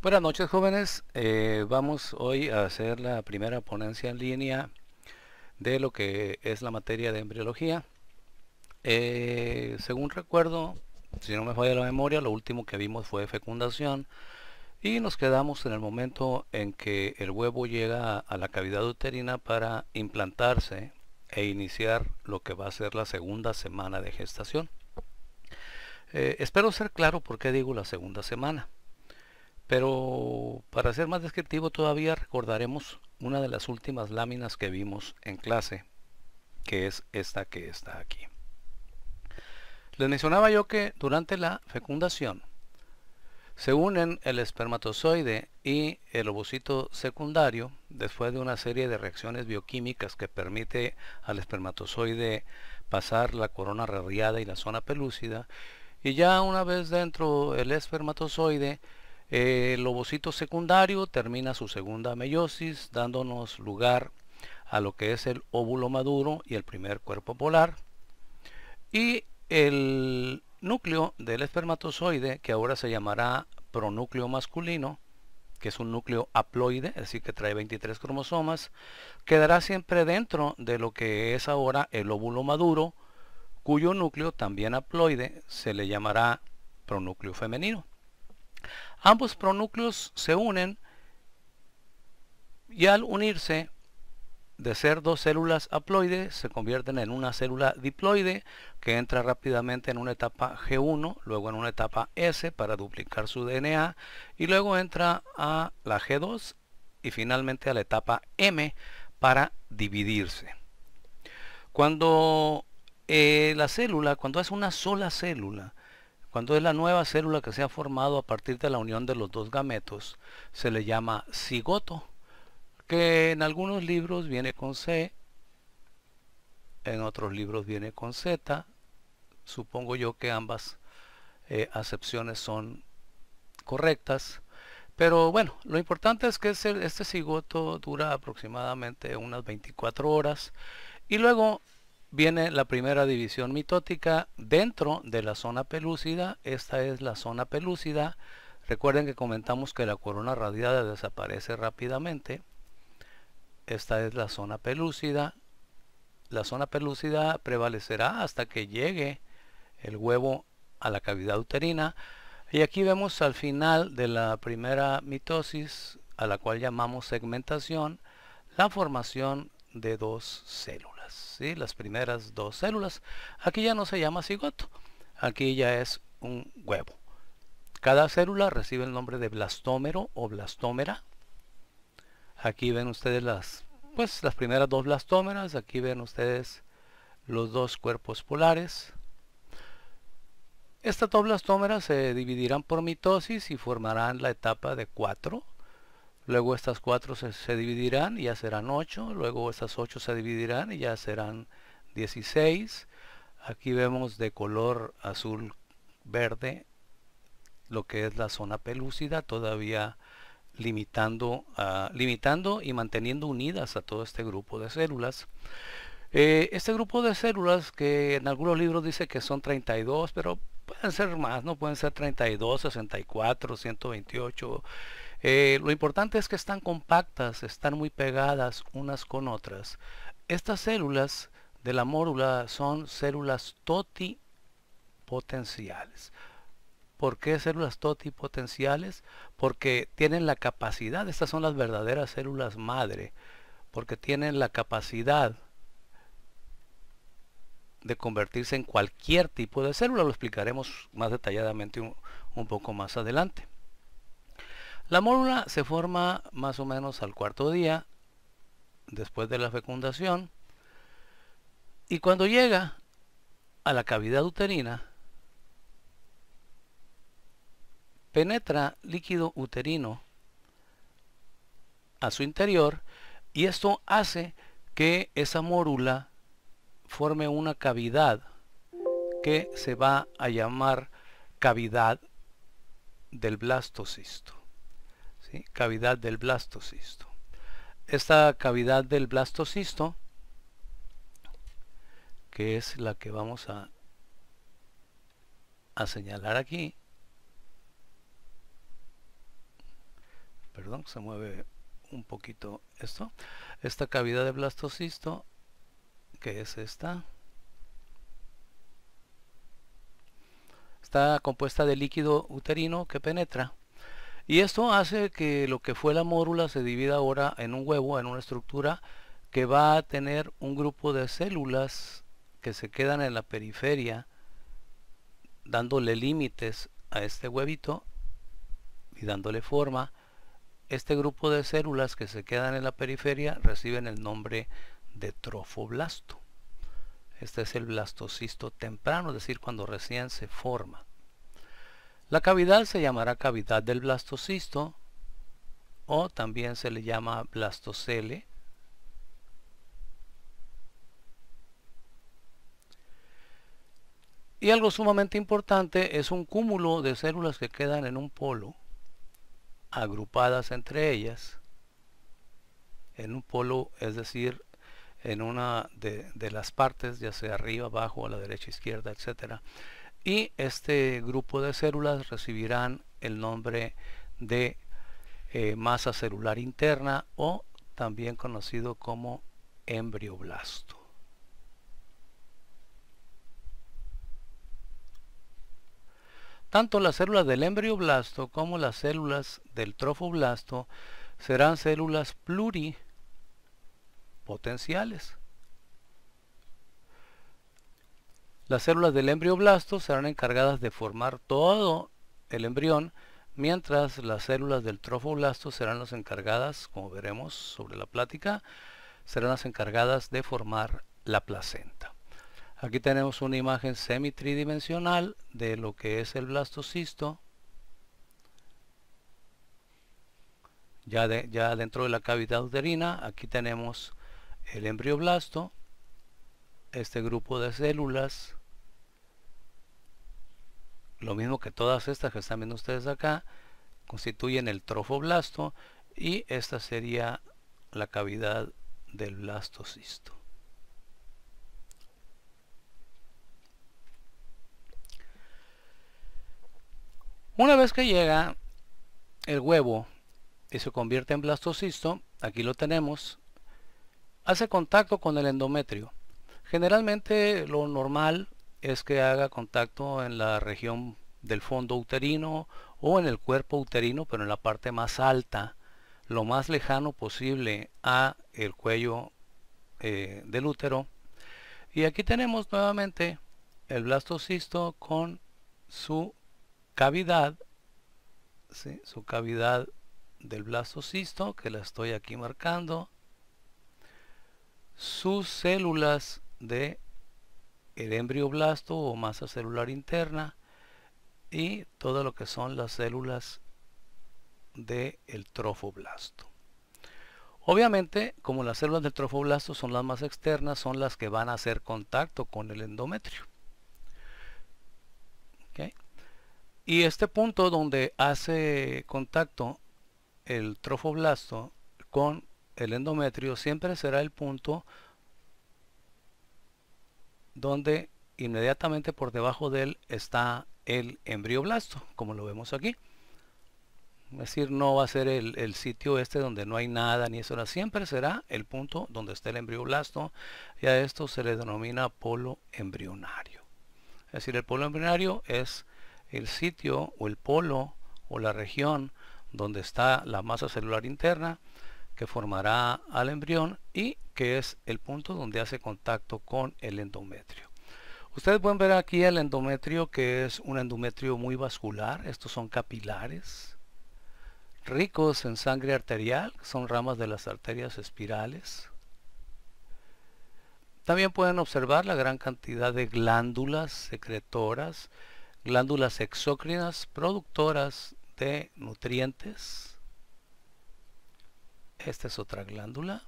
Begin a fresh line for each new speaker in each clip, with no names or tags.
Buenas noches, jóvenes. Vamos hoy a hacer la primera ponencia en línea de lo que es la materia de embriología. Según recuerdo, si no me falla la memoria, lo último que vimos fue fecundación y nos quedamos en el momento en que el huevo llega a la cavidad uterina para implantarse e iniciar lo que va a ser la segunda semana de gestación. Espero ser claro por qué digo la segunda semana. Pero para ser más descriptivo todavía recordaremos una de las últimas láminas que vimos en clase, que es esta que está aquí. Les mencionaba yo que durante la fecundación se unen el espermatozoide y el ovocito secundario después de una serie de reacciones bioquímicas que permite al espermatozoide pasar la corona radiada y la zona pelúcida, y ya una vez dentro el espermatozoide, el ovocito secundario termina su segunda meiosis, dándonos lugar a lo que es el óvulo maduro y el primer cuerpo polar. Y el núcleo del espermatozoide, que ahora se llamará pronúcleo masculino, que es un núcleo haploide, es decir, que trae 23 cromosomas, quedará siempre dentro de lo que es ahora el óvulo maduro, cuyo núcleo, también haploide, se le llamará pronúcleo femenino. Ambos pronúcleos se unen y al unirse, de ser dos células haploides, se convierten en una célula diploide que entra rápidamente en una etapa G1, luego en una etapa S para duplicar su DNA, y luego entra a la G2 y finalmente a la etapa M para dividirse. Cuando cuando es una sola célula, cuando es la nueva célula que se ha formado a partir de la unión de los dos gametos, se le llama cigoto, que en algunos libros viene con C, en otros libros viene con Z. Supongo yo que ambas acepciones son correctas. Pero bueno, lo importante es que este cigoto dura aproximadamente unas 24 horas y luego viene la primera división mitótica dentro de la zona pelúcida. Esta es la zona pelúcida. Recuerden que comentamos que la corona radiada desaparece rápidamente. Esta es la zona pelúcida. La zona pelúcida prevalecerá hasta que llegue el huevo a la cavidad uterina. Y aquí vemos al final de la primera mitosis, a la cual llamamos segmentación, la formación de dos células, ¿sí? Las primeras dos células. Aquí ya no se llama cigoto, aquí ya es un huevo. Cada célula recibe el nombre de blastómero o blastómera. Aquí ven ustedes las primeras dos blastómeras. Aquí ven ustedes los dos cuerpos polares. Estas dos blastómeras se dividirán por mitosis y formarán la etapa de 4. Luego estas 4 se dividirán y ya serán 8. Luego estas 8 se dividirán y ya serán 16. Aquí vemos de color azul verde lo que es la zona pelúcida, todavía limitando y manteniendo unidas a todo este grupo de células. Este grupo de células, que en algunos libros dice que son 32, pero pueden ser más, ¿no? Pueden ser 32, 64, 128. Lo importante es que están compactas, están muy pegadas unas con otras. Estas células de la mórula son células totipotenciales. ¿Por qué células totipotenciales? Porque tienen la capacidad, estas son las verdaderas células madre, porque tienen la capacidad de convertirse en cualquier tipo de célula. Lo explicaremos más detalladamente un poco más adelante. La mórula se forma más o menos al cuarto día después de la fecundación, y cuando llega a la cavidad uterina penetra líquido uterino a su interior, y esto hace que esa mórula forme una cavidad que se va a llamar cavidad del blastocisto, ¿sí? Cavidad del blastocisto. Esta cavidad del blastocisto, que es la que vamos a señalar aquí, perdón, se mueve un poquito esto. Esta cavidad de blastocisto, que es esta, está compuesta de líquido uterino que penetra. Y esto hace que lo que fue la mórula se divida ahora en un huevo, en una estructura que va a tener un grupo de células que se quedan en la periferia, dándole límites a este huevito y dándole forma. Este grupo de células que se quedan en la periferia reciben el nombre de trofoblasto. Este es el blastocisto temprano, es decir, cuando recién se forma. La cavidad se llamará cavidad del blastocisto o también se le llama blastocele. Y algo sumamente importante es un cúmulo de células que quedan en un polo, agrupadas entre ellas, en un polo, es decir, en una de las partes, ya sea arriba, abajo, a la derecha, izquierda, etcétera. Y este grupo de células recibirán el nombre de masa celular interna o también conocido como embrioblasto. Tanto las células del embrioblasto como las células del trofoblasto serán células pluripotenciales. Las células del embrioblasto serán encargadas de formar todo el embrión, mientras las células del trofoblasto serán las encargadas, como veremos sobre la plática, serán las encargadas de formar la placenta. Aquí tenemos una imagen semi-tridimensional de lo que es el blastocisto. Ya dentro de la cavidad uterina, aquí tenemos el embrioblasto, este grupo de células, lo mismo que todas estas que están viendo ustedes acá, constituyen el trofoblasto y esta sería la cavidad del blastocisto. Una vez que llega el huevo y se convierte en blastocisto, aquí lo tenemos, hace contacto con el endometrio. Generalmente lo normal es que haga contacto en la región del fondo uterino o en el cuerpo uterino, pero en la parte más alta, lo más lejano posible a el cuello del útero. Y aquí tenemos nuevamente el blastocisto con su cavidad, ¿sí? Su cavidad del blastocisto, que la estoy aquí marcando, sus células de el embrioblasto o masa celular interna y todo lo que son las células del trofoblasto. Obviamente, como las células del trofoblasto son las más externas, son las que van a hacer contacto con el endometrio. ¿Okay? Y este punto donde hace contacto el trofoblasto con el endometrio siempre será el punto donde inmediatamente por debajo de él está el embrioblasto, como lo vemos aquí. Es decir, no va a ser el sitio este donde no hay nada ni eso, siempre será el punto donde está el embrioblasto, y a esto se le denomina polo embrionario. Es decir, el polo embrionario es el sitio o el polo o la región donde está la masa celular interna que formará al embrión y que es el punto donde hace contacto con el endometrio. Ustedes pueden ver aquí el endometrio, que es un endometrio muy vascular. Estos son capilares ricos en sangre arterial, son ramas de las arterias espirales. También pueden observar la gran cantidad de glándulas secretoras, glándulas exócrinas productoras de nutrientes. Esta es otra glándula.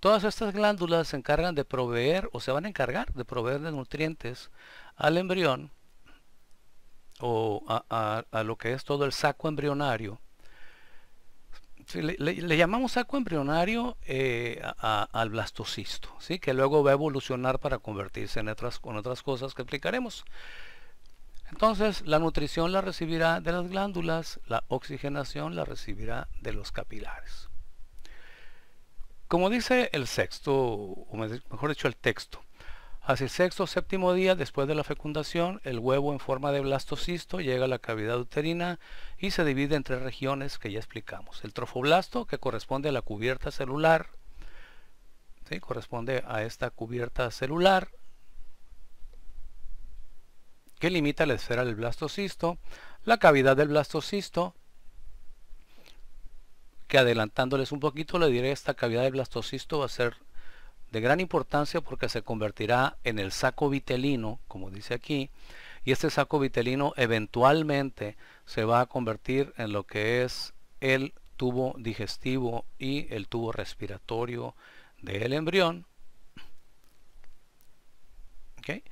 Todas estas glándulas se encargan de proveer o se van a encargar de proveer de nutrientes al embrión o a lo que es todo el saco embrionario. Le llamamos saco embrionario al blastocisto, ¿sí? Que luego va a evolucionar para convertirse en otras cosas que explicaremos. Entonces la nutrición la recibirá de las glándulas, la oxigenación la recibirá de los capilares. Como dice el sexto, o mejor dicho el texto, hacia el sexto o séptimo día después de la fecundación, el huevo en forma de blastocisto llega a la cavidad uterina y se divide en tres regiones que ya explicamos. El trofoblasto, que corresponde a la cubierta celular, ¿sí? Corresponde a esta cubierta celular que limita la esfera del blastocisto. La cavidad del blastocisto, que adelantándoles un poquito le diré, esta cavidad del blastocisto va a ser de gran importancia porque se convertirá en el saco vitelino, como dice aquí, y este saco vitelino eventualmente se va a convertir en lo que es el tubo digestivo y el tubo respiratorio del embrión. ¿Okay?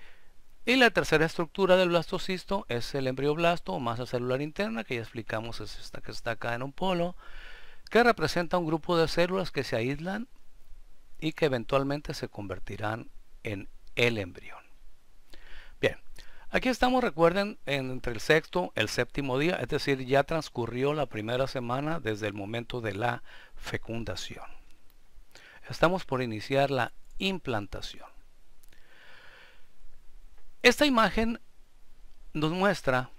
Y la tercera estructura del blastocisto es el embrioblasto o masa celular interna, que ya explicamos, es esta que está acá en un polo, que representa un grupo de células que se aíslan y que eventualmente se convertirán en el embrión. Bien, aquí estamos, recuerden, entre el sexto y el séptimo día, es decir, ya transcurrió la primera semana desde el momento de la fecundación. Estamos por iniciar la implantación. Esta imagen nos muestra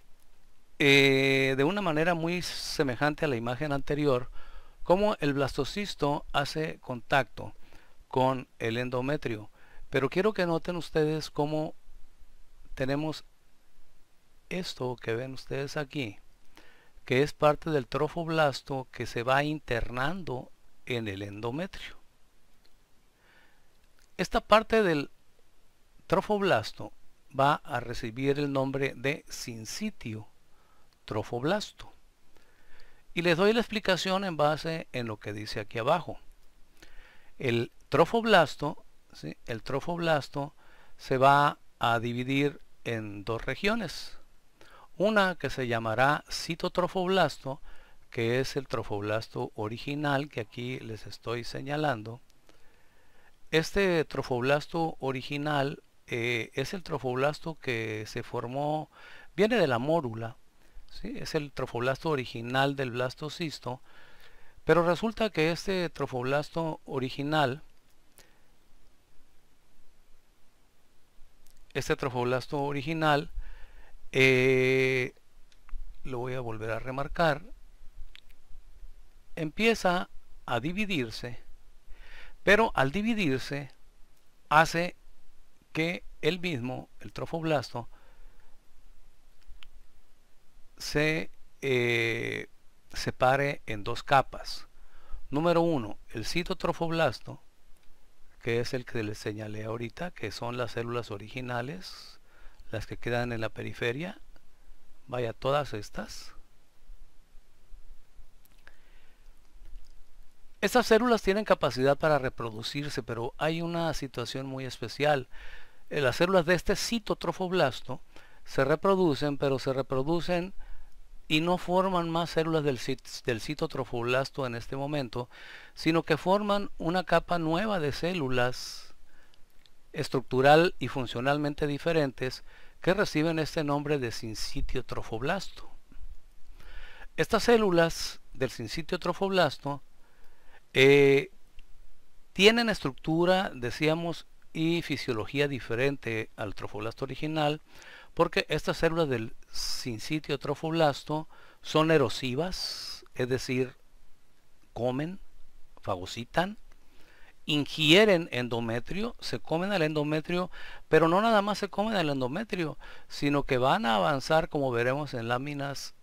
de una manera muy semejante a la imagen anterior cómo el blastocisto hace contacto con el endometrio, pero quiero que noten ustedes cómo tenemos esto que ven ustedes aquí, que es parte del trofoblasto que se va internando en el endometrio. Esta parte del trofoblasto va a recibir el nombre de sincitio trofoblasto. Y les doy la explicación en base en lo que dice aquí abajo. El trofoblasto, ¿sí? El trofoblasto se va a dividir en dos regiones. Una que se llamará citotrofoblasto, que es el trofoblasto original que aquí les estoy señalando. Este trofoblasto original es el trofoblasto que se formó, viene de la mórula, ¿sí? Es el trofoblasto original del blastocisto, pero resulta que este trofoblasto original, lo voy a volver a remarcar, empieza a dividirse, pero al dividirse hace que el mismo, el trofoblasto, se separe en dos capas. Número uno, el citotrofoblasto, que es el que les señalé ahorita, que son las células originales, las que quedan en la periferia, vaya, todas estas. Estas células tienen capacidad para reproducirse, pero hay una situación muy especial. Las células de este citotrofoblasto se reproducen, pero se reproducen y no forman más células del citotrofoblasto en este momento, sino que forman una capa nueva de células estructural y funcionalmente diferentes que reciben este nombre de sincitio trofoblasto. Estas células del sincitio trofoblasto tienen estructura, decíamos, y fisiología diferente al trofoblasto original, porque estas células del sincitio trofoblasto son erosivas, es decir, comen, fagocitan, ingieren endometrio, se comen al endometrio, pero no nada más se comen al endometrio, sino que van a avanzar, como veremos en láminas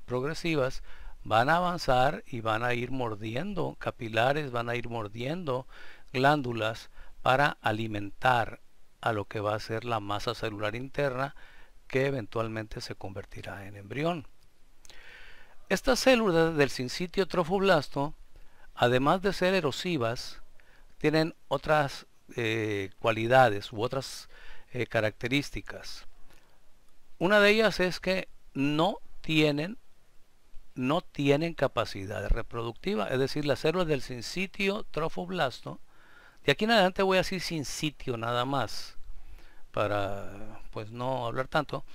progresivas, van a avanzar y van a ir mordiendo capilares, van a ir mordiendo glándulas para alimentar a lo que va a ser la masa celular interna que eventualmente se convertirá en embrión. Estas células del sincitio trofoblasto, además de ser erosivas, tienen otras cualidades u otras características. Una de ellas es que no tienen capacidad reproductiva, es decir, las células del sincitio trofoblasto, de aquí en adelante voy a decir sincitio nada más, para pues no hablar tanto,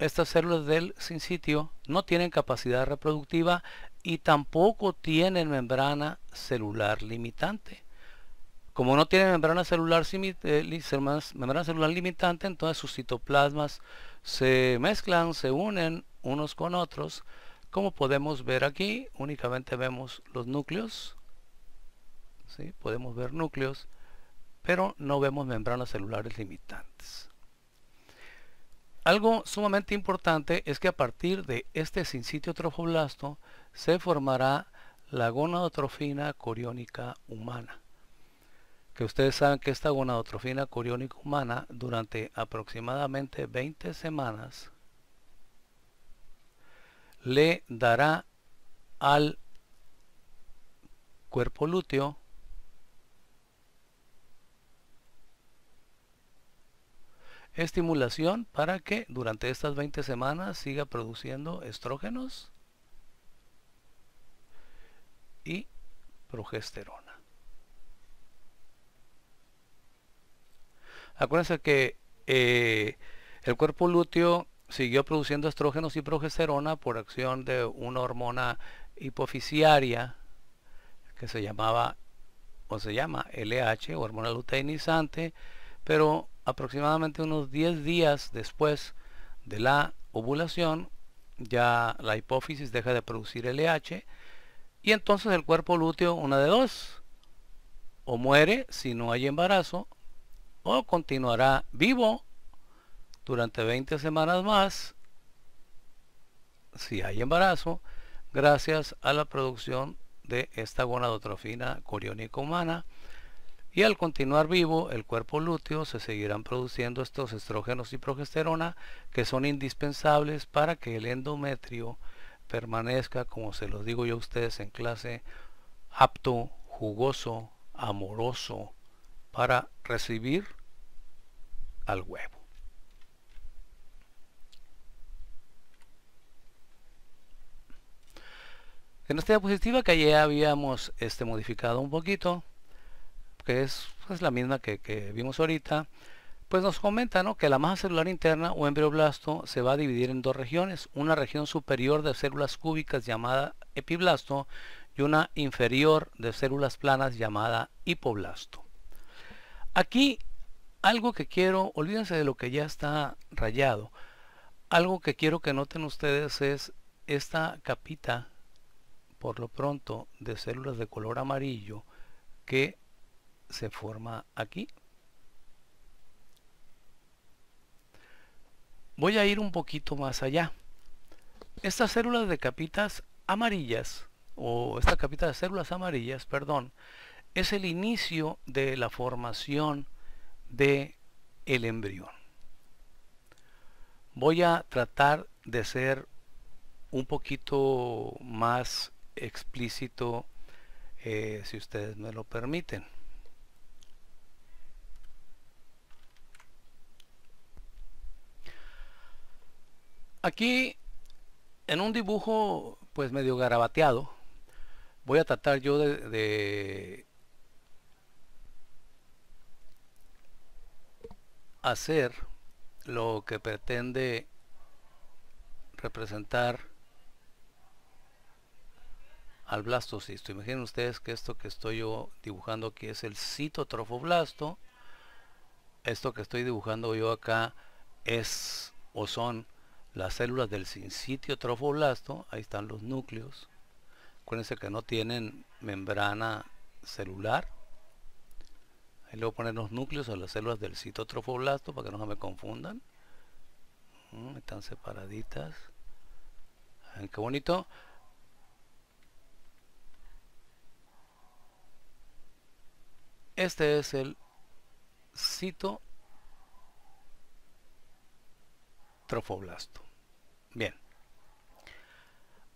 estas células del sincitio no tienen capacidad reproductiva y tampoco tienen membrana celular limitante. Como no tienen membrana celular limitante, entonces sus citoplasmas se mezclan, se unen unos con otros. Como podemos ver aquí, únicamente vemos los núcleos. ¿Sí? Podemos ver núcleos, pero no vemos membranas celulares limitantes. Algo sumamente importante es que a partir de este sincitio trofoblasto se formará la gonadotrofina coriónica humana. Que ustedes saben que esta gonadotrofina coriónica humana durante aproximadamente 20 semanas le dará al cuerpo lúteo estimulación para que durante estas 20 semanas siga produciendo estrógenos y progesterona. Acuérdense que el cuerpo lúteo siguió produciendo estrógenos y progesterona por acción de una hormona hipofisiaria que se llamaba o se llama LH, hormona luteinizante, pero aproximadamente unos 10 días después de la ovulación ya la hipófisis deja de producir LH y entonces el cuerpo lúteo, una de dos, o muere si no hay embarazo o continuará vivo durante 20 semanas más si hay embarazo gracias a la producción de esta gonadotrofina coriónica humana. Y al continuar vivo, el cuerpo lúteo se seguirán produciendo estos estrógenos y progesterona que son indispensables para que el endometrio permanezca, como se los digo yo a ustedes en clase, apto, jugoso, amoroso para recibir al huevo. En esta diapositiva que ya habíamos modificado un poquito, que es la misma que vimos ahorita, pues nos comenta, ¿no?, que la masa celular interna o embrioblasto se va a dividir en dos regiones, una región superior de células cúbicas llamada epiblasto y una inferior de células planas llamada hipoblasto. Aquí algo que quiero, olvídense de lo que ya está rayado, algo que quiero que noten ustedes es esta capita, por lo pronto, de células de color amarillo que se forma aquí. Voy a ir un poquito más allá. Estas células de capitas amarillas, o esta capita de células amarillas, perdón, es el inicio de la formación de el embrión. Voy a tratar de ser un poquito más explícito, si ustedes me lo permiten. Aquí, en un dibujo pues medio garabateado, voy a tratar yo de hacer lo que pretende representar al blastocisto. Imaginen ustedes que esto que estoy yo dibujando aquí es el citotrofoblasto. Esto que estoy dibujando yo acá es o son las células del sincitio trofoblasto. Ahí están los núcleos. Acuérdense que no tienen membrana celular. Ahí le voy a poner los núcleos a las células del citotrofoblasto para que no se me confundan. Están separaditas. Ven qué bonito. Este es el citotrofoblasto. Bien.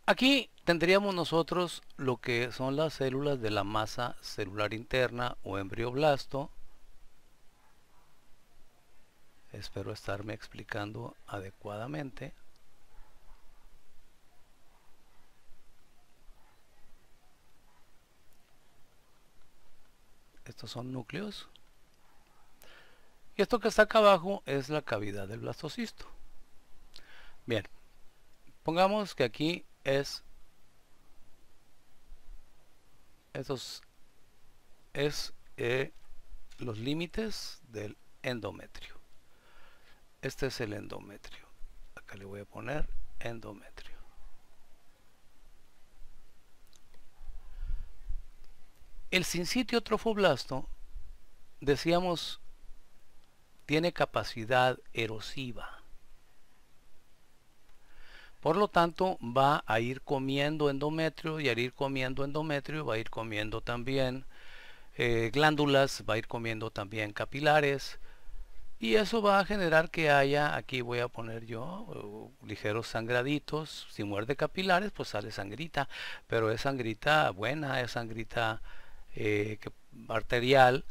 Aquí tendríamos nosotros lo que son las células de la masa celular interna o embrioblasto. Espero estarme explicando adecuadamente. Estos son núcleos. Y esto que está acá abajo es la cavidad del blastocisto. Bien, pongamos que aquí estos es los límites del endometrio. Este es el endometrio. Acá le voy a poner endometrio. El sincitio trofoblasto, decíamos, tiene capacidad erosiva. Por lo tanto, va a ir comiendo endometrio, y al ir comiendo endometrio va a ir comiendo también glándulas, va a ir comiendo también capilares, y eso va a generar que haya, aquí voy a poner yo, ligeros sangraditos. Si muerde capilares, pues sale sangrita, pero es sangrita buena, es sangrita arterial,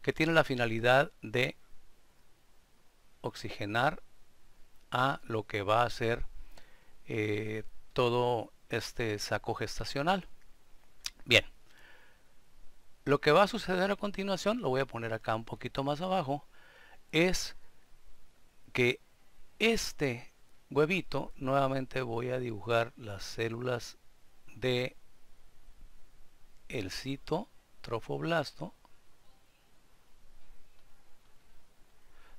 que tiene la finalidad de oxigenar a lo que va a ser todo este saco gestacional. Bien, lo que va a suceder a continuación, lo voy a poner acá un poquito más abajo, es que este huevito, nuevamente voy a dibujar las células de el citotrofoblasto.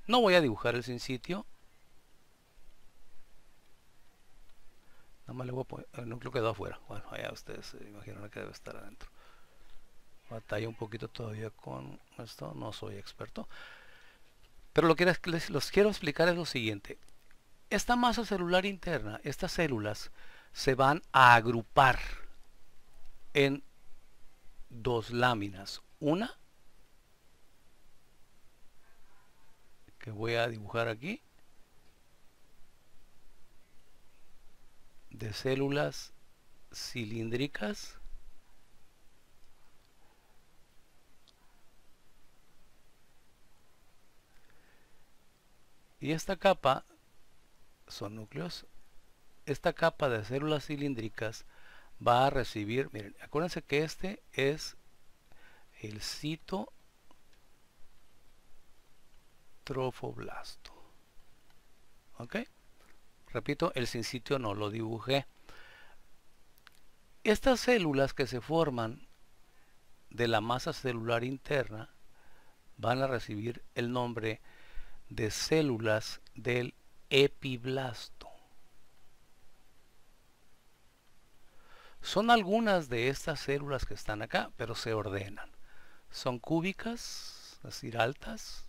No voy a dibujar el sincitio, nada más le voy a poner, el núcleo quedó afuera. Bueno, allá ustedes se imaginan que debe estar adentro. Batalla un poquito todavía con esto, no soy experto. Pero lo que los quiero explicar es lo siguiente. Esta masa celular interna, estas células, se van a agrupar en dos láminas. Una, que voy a dibujar aquí, de células cilíndricas, y esta capa son núcleos. Esta capa de células cilíndricas va a recibir, miren, acuérdense que este es el citotrofoblasto. ¿Ok? Repito, el sincitio no lo dibujé. Estas células que se forman de la masa celular interna van a recibir el nombre de células del epiblasto. Son algunas de estas células que están acá, pero se ordenan. Son cúbicas, es decir, altas.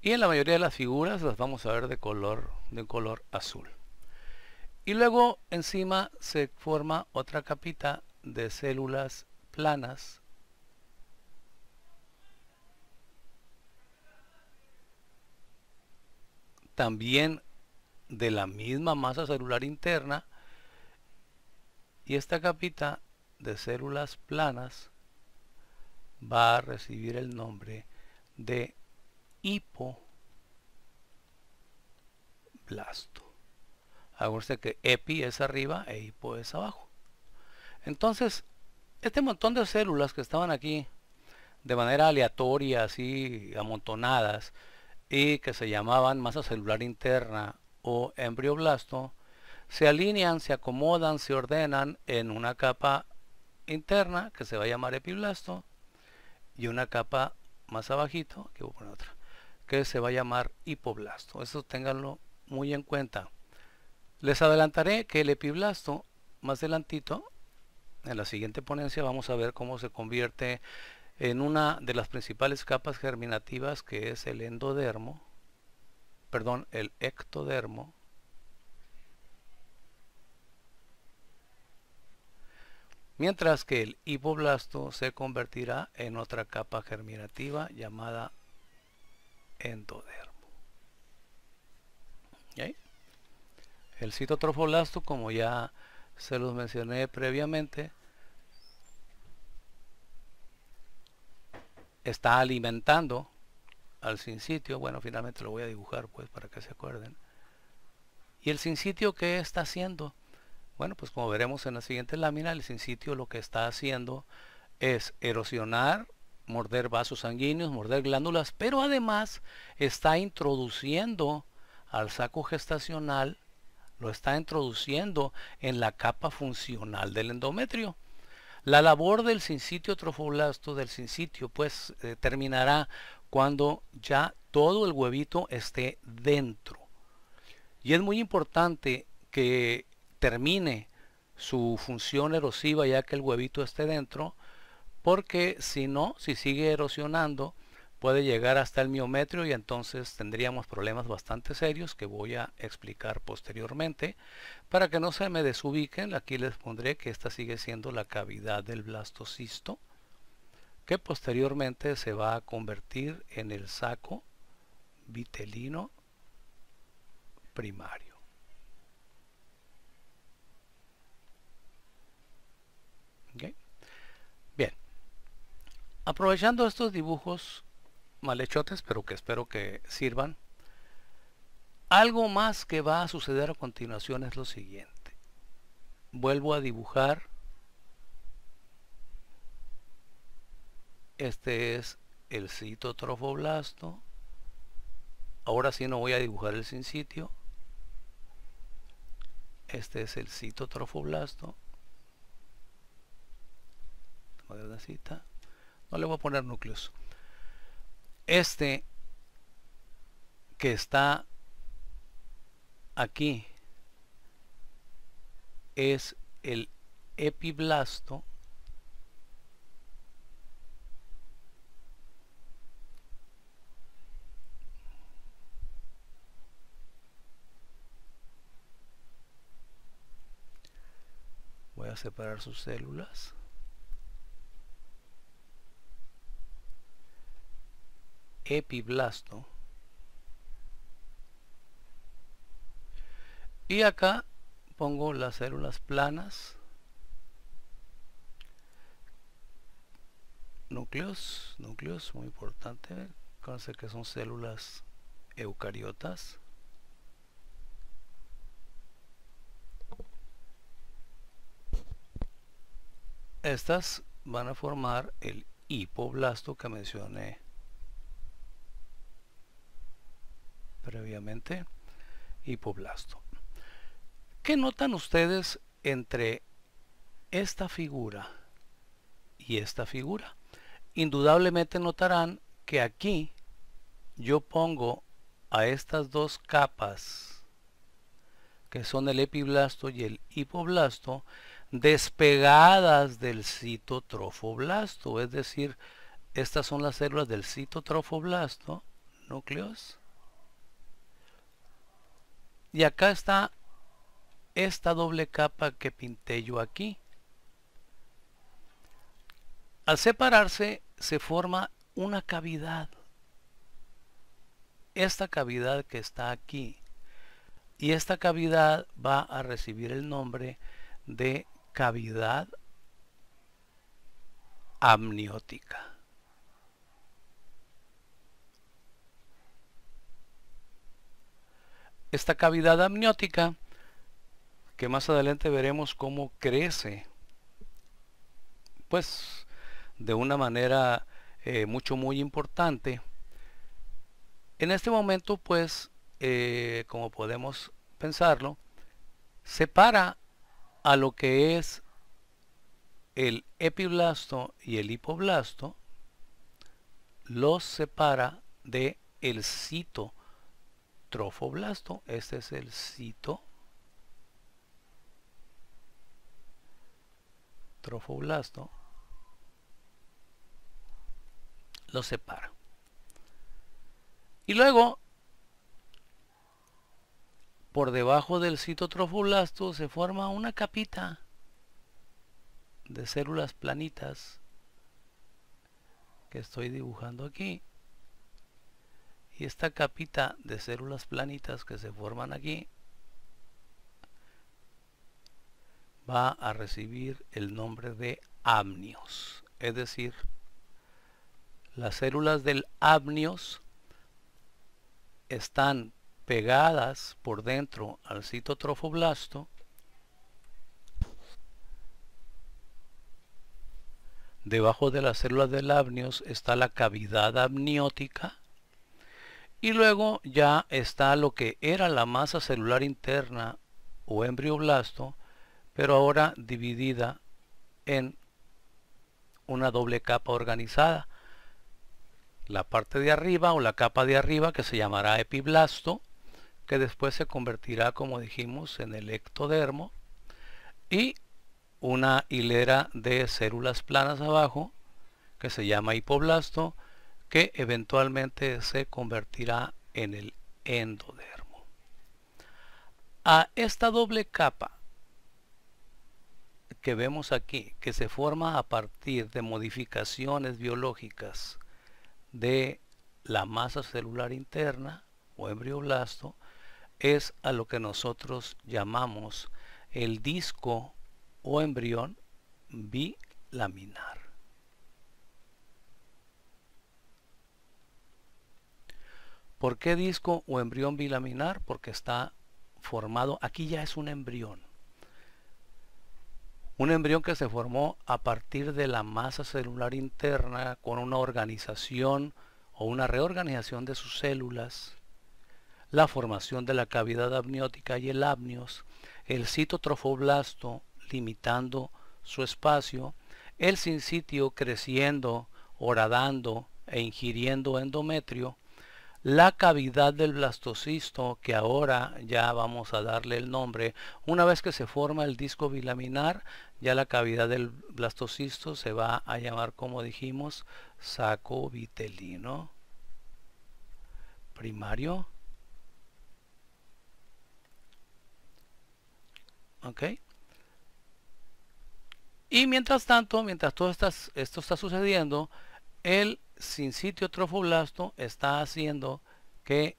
Y en la mayoría de las figuras las vamos a ver de color azul. Y luego encima se forma otra capita de células planas, también de la misma masa celular interna, y esta capita de células planas va a recibir el nombre de hipoblasto. Acuérdense que epi es arriba e hipo es abajo. Entonces, este montón de células que estaban aquí de manera aleatoria, así amontonadas, y que se llamaban masa celular interna o embrioblasto, se alinean, se acomodan, se ordenan en una capa interna que se va a llamar epiblasto, y una capa más abajito, que voy a poner otra, que se va a llamar hipoblasto. Eso ténganlo muy en cuenta. Les adelantaré que el epiblasto, más adelantito, en la siguiente ponencia vamos a ver cómo se convierte en una de las principales capas germinativas, que es el endodermo, perdón, el ectodermo, mientras que el hipoblasto se convertirá en otra capa germinativa llamada endodermo. ¿Okay? El citotrofoblasto, como ya se los mencioné previamente, está alimentando al sincitio. Bueno, finalmente lo voy a dibujar pues para que se acuerden. ¿Y el sincitio qué está haciendo? Bueno, pues como veremos en la siguiente lámina, el sincitio lo que está haciendo es erosionar, morder vasos sanguíneos, morder glándulas, pero además está introduciendo al saco gestacional, lo está introduciendo en la capa funcional del endometrio. La labor del sincitio trofoblasto, del sincitio, pues terminará cuando ya todo el huevito esté dentro. Y es muy importante que termine su función erosiva ya que el huevito esté dentro, porque si no, si sigue erosionando, puede llegar hasta el miometrio y entonces tendríamos problemas bastante serios que voy a explicar posteriormente. Para que no se me desubiquen, aquí les pondré que esta sigue siendo la cavidad del blastocisto, que posteriormente se va a convertir en el saco vitelino primario. ¿Okay? Bien, aprovechando estos dibujos malhechotes, pero que espero que sirvan, algo más que va a suceder a continuación es lo siguiente. Vuelvo a dibujar. Este es el citotrofoblasto. Ahora sí no voy a dibujar el sincitio. Este es el citotrofoblasto. No le voy a poner núcleos. Este que está aquí es el epiblasto. Voy a separar sus células. Epiblasto. Y acá pongo las células planas. Núcleos, muy importante. Acuérdense que son células eucariotas. Estas van a formar el hipoblasto que mencioné previamente. Hipoblasto. ¿Qué notan ustedes entre esta figura y esta figura? Indudablemente notarán que aquí yo pongo a estas dos capas que son el epiblasto y el hipoblasto despegadas del citotrofoblasto, es decir, estas son las células del citotrofoblasto, núcleos, y acá está esta doble capa que pinté yo aquí. Al separarse se forma una cavidad, esta cavidad que está aquí, y esta cavidad va a recibir el nombre de cavidad amniótica. Esta cavidad amniótica, que más adelante veremos cómo crece, pues de una manera muy importante. En este momento, pues, como podemos pensarlo, separa a lo que es el epiblasto y el hipoblasto, los separa de el citotrofoblasto. Este es el citotrofoblasto. Lo separa. Y luego, por debajo del citotrofoblasto se forma una capita de células planitas que estoy dibujando aquí. Y esta capita de células planitas que se forman aquí va a recibir el nombre de amnios. Es decir, las células del amnios están pegadas por dentro al citotrofoblasto. Debajo de las células del amnios está la cavidad amniótica Y luego ya está lo que era la masa celular interna o embrioblasto, pero ahora dividida en una doble capa organizada. La parte de arriba o la capa de arriba, que se llamará epiblasto, que después se convertirá, como dijimos, en el ectodermo, y una hilera de células planas abajo, que se llama hipoblasto, que eventualmente se convertirá en el endodermo. A esta doble capa que vemos aquí, que se forma a partir de modificaciones biológicas de la masa celular interna o embrioblasto, es a lo que nosotros llamamos el disco o embrión bilaminar. ¿Por qué disco o embrión bilaminar? Porque está formado, aquí ya es un embrión. Un embrión que se formó a partir de la masa celular interna con una organización o una reorganización de sus células, la formación de la cavidad amniótica y el amnios, el citotrofoblasto limitando su espacio, el sincitio creciendo, horadando e ingiriendo endometrio, la cavidad del blastocisto, que ahora ya vamos a darle el nombre. Una vez que se forma el disco bilaminar, ya la cavidad del blastocisto se va a llamar, como dijimos, saco vitelino primario. ¿Ok? Y mientras tanto, mientras todo esto está sucediendo, el sincitio trofoblasto está haciendo que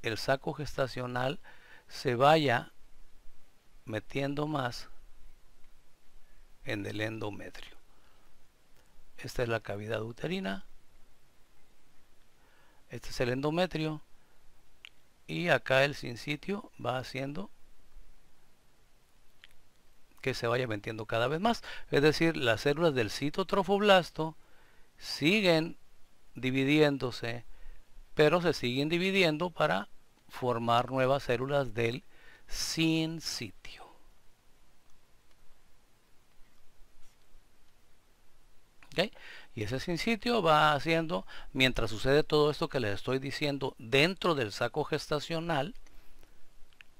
el saco gestacional se vaya metiendo más en el endometrio. Esta es la cavidad uterina, este es el endometrio, y acá el sincitio va haciendo que se vaya metiendo cada vez más. Es decir, las células del citotrofoblasto siguen dividiéndose, pero se siguen dividiendo para formar nuevas células del sincitio. ¿Okay? Y ese sincitio va haciendo, mientras sucede todo esto que les estoy diciendo, dentro del saco gestacional,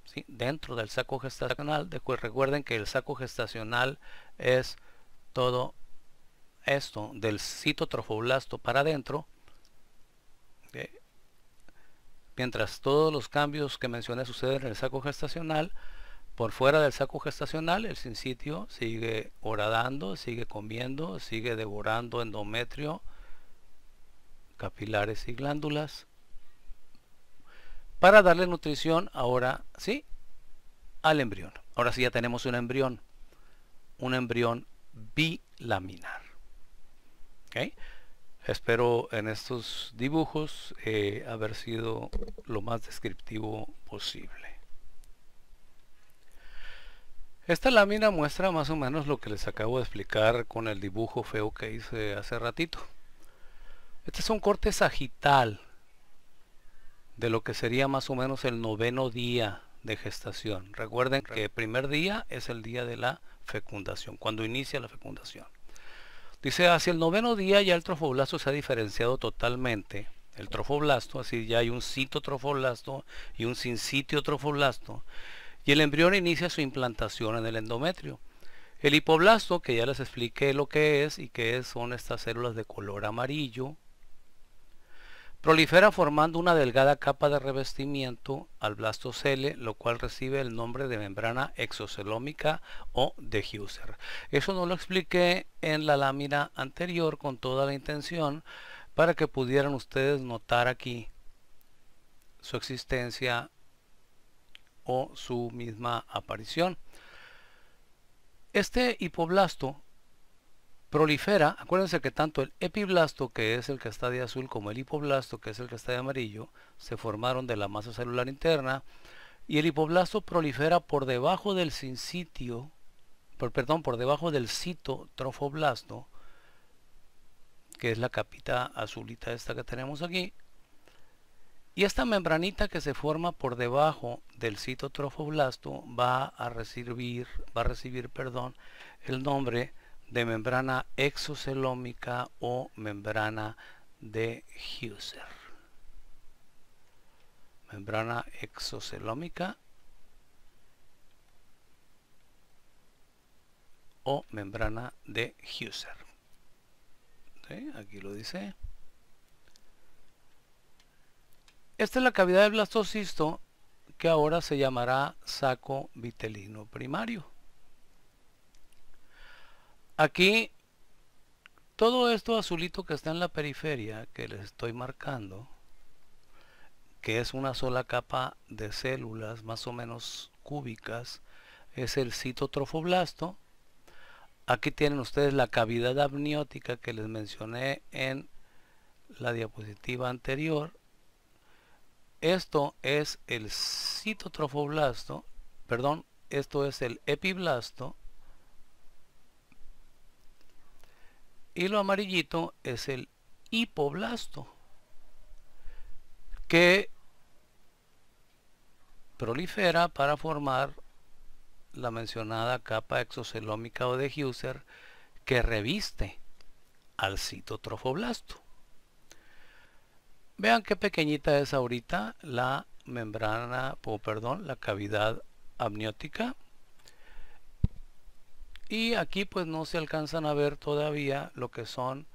¿sí? Dentro del saco gestacional, recuerden que el saco gestacional es todo esto del citotrofoblasto para adentro. ¿Okay? Mientras todos los cambios que mencioné suceden en el saco gestacional, por fuera del saco gestacional el sincitio sigue horadando, sigue comiendo, sigue devorando endometrio, capilares y glándulas, para darle nutrición ahora sí al embrión. Ahora sí ya tenemos un embrión bilaminar. ¿Okay? Espero en estos dibujos haber sido lo más descriptivo posible. Esta lámina muestra más o menos lo que les acabo de explicar con el dibujo feo que hice hace ratito. Este es un corte sagital de lo que sería más o menos el 9º día de gestación. Recuerden que el primer día es el día de la fecundación, cuando inicia la fecundación. Dice, hacia el 9º día ya el trofoblasto se ha diferenciado totalmente. El trofoblasto, así ya hay un citotrofoblasto y un sincitio trofoblasto. Y el embrión inicia su implantación en el endometrio. El hipoblasto, que ya les expliqué lo que es y que son estas células de color amarillo, prolifera formando una delgada capa de revestimiento al blastocele, lo cual recibe el nombre de membrana exocelómica o de Husser. Eso no lo expliqué en la lámina anterior con toda la intención para que pudieran ustedes notar aquí su existencia o su misma aparición. Este hipoblasto prolifera, acuérdense que tanto el epiblasto, que es el que está de azul, como el hipoblasto, que es el que está de amarillo, se formaron de la masa celular interna, y el hipoblasto prolifera por debajo del sincitio, por debajo del citotrofoblasto, que es la capita azulita esta que tenemos aquí, Y esta membranita que se forma por debajo del citotrofoblasto va a recibir, perdón, el nombre de membrana exocelómica o membrana de Husser. Membrana exocelómica o membrana de Husser. ¿Sí? Aquí lo dice. Esta es la cavidad del blastocisto, que ahora se llamará saco vitelino primario. Aquí, todo esto azulito que está en la periferia, que les estoy marcando, que es una sola capa de células más o menos cúbicas, es el citotrofoblasto. Aquí tienen ustedes la cavidad amniótica que les mencioné en la diapositiva anterior. Esto es el citotrofoblasto, perdón, esto es el epiblasto, y lo amarillito es el hipoblasto, que prolifera para formar la mencionada capa exocelómica o de Husser que reviste al citotrofoblasto. Vean qué pequeñita es ahorita la membrana, la cavidad amniótica. Y aquí pues no se alcanzan a ver todavía lo que son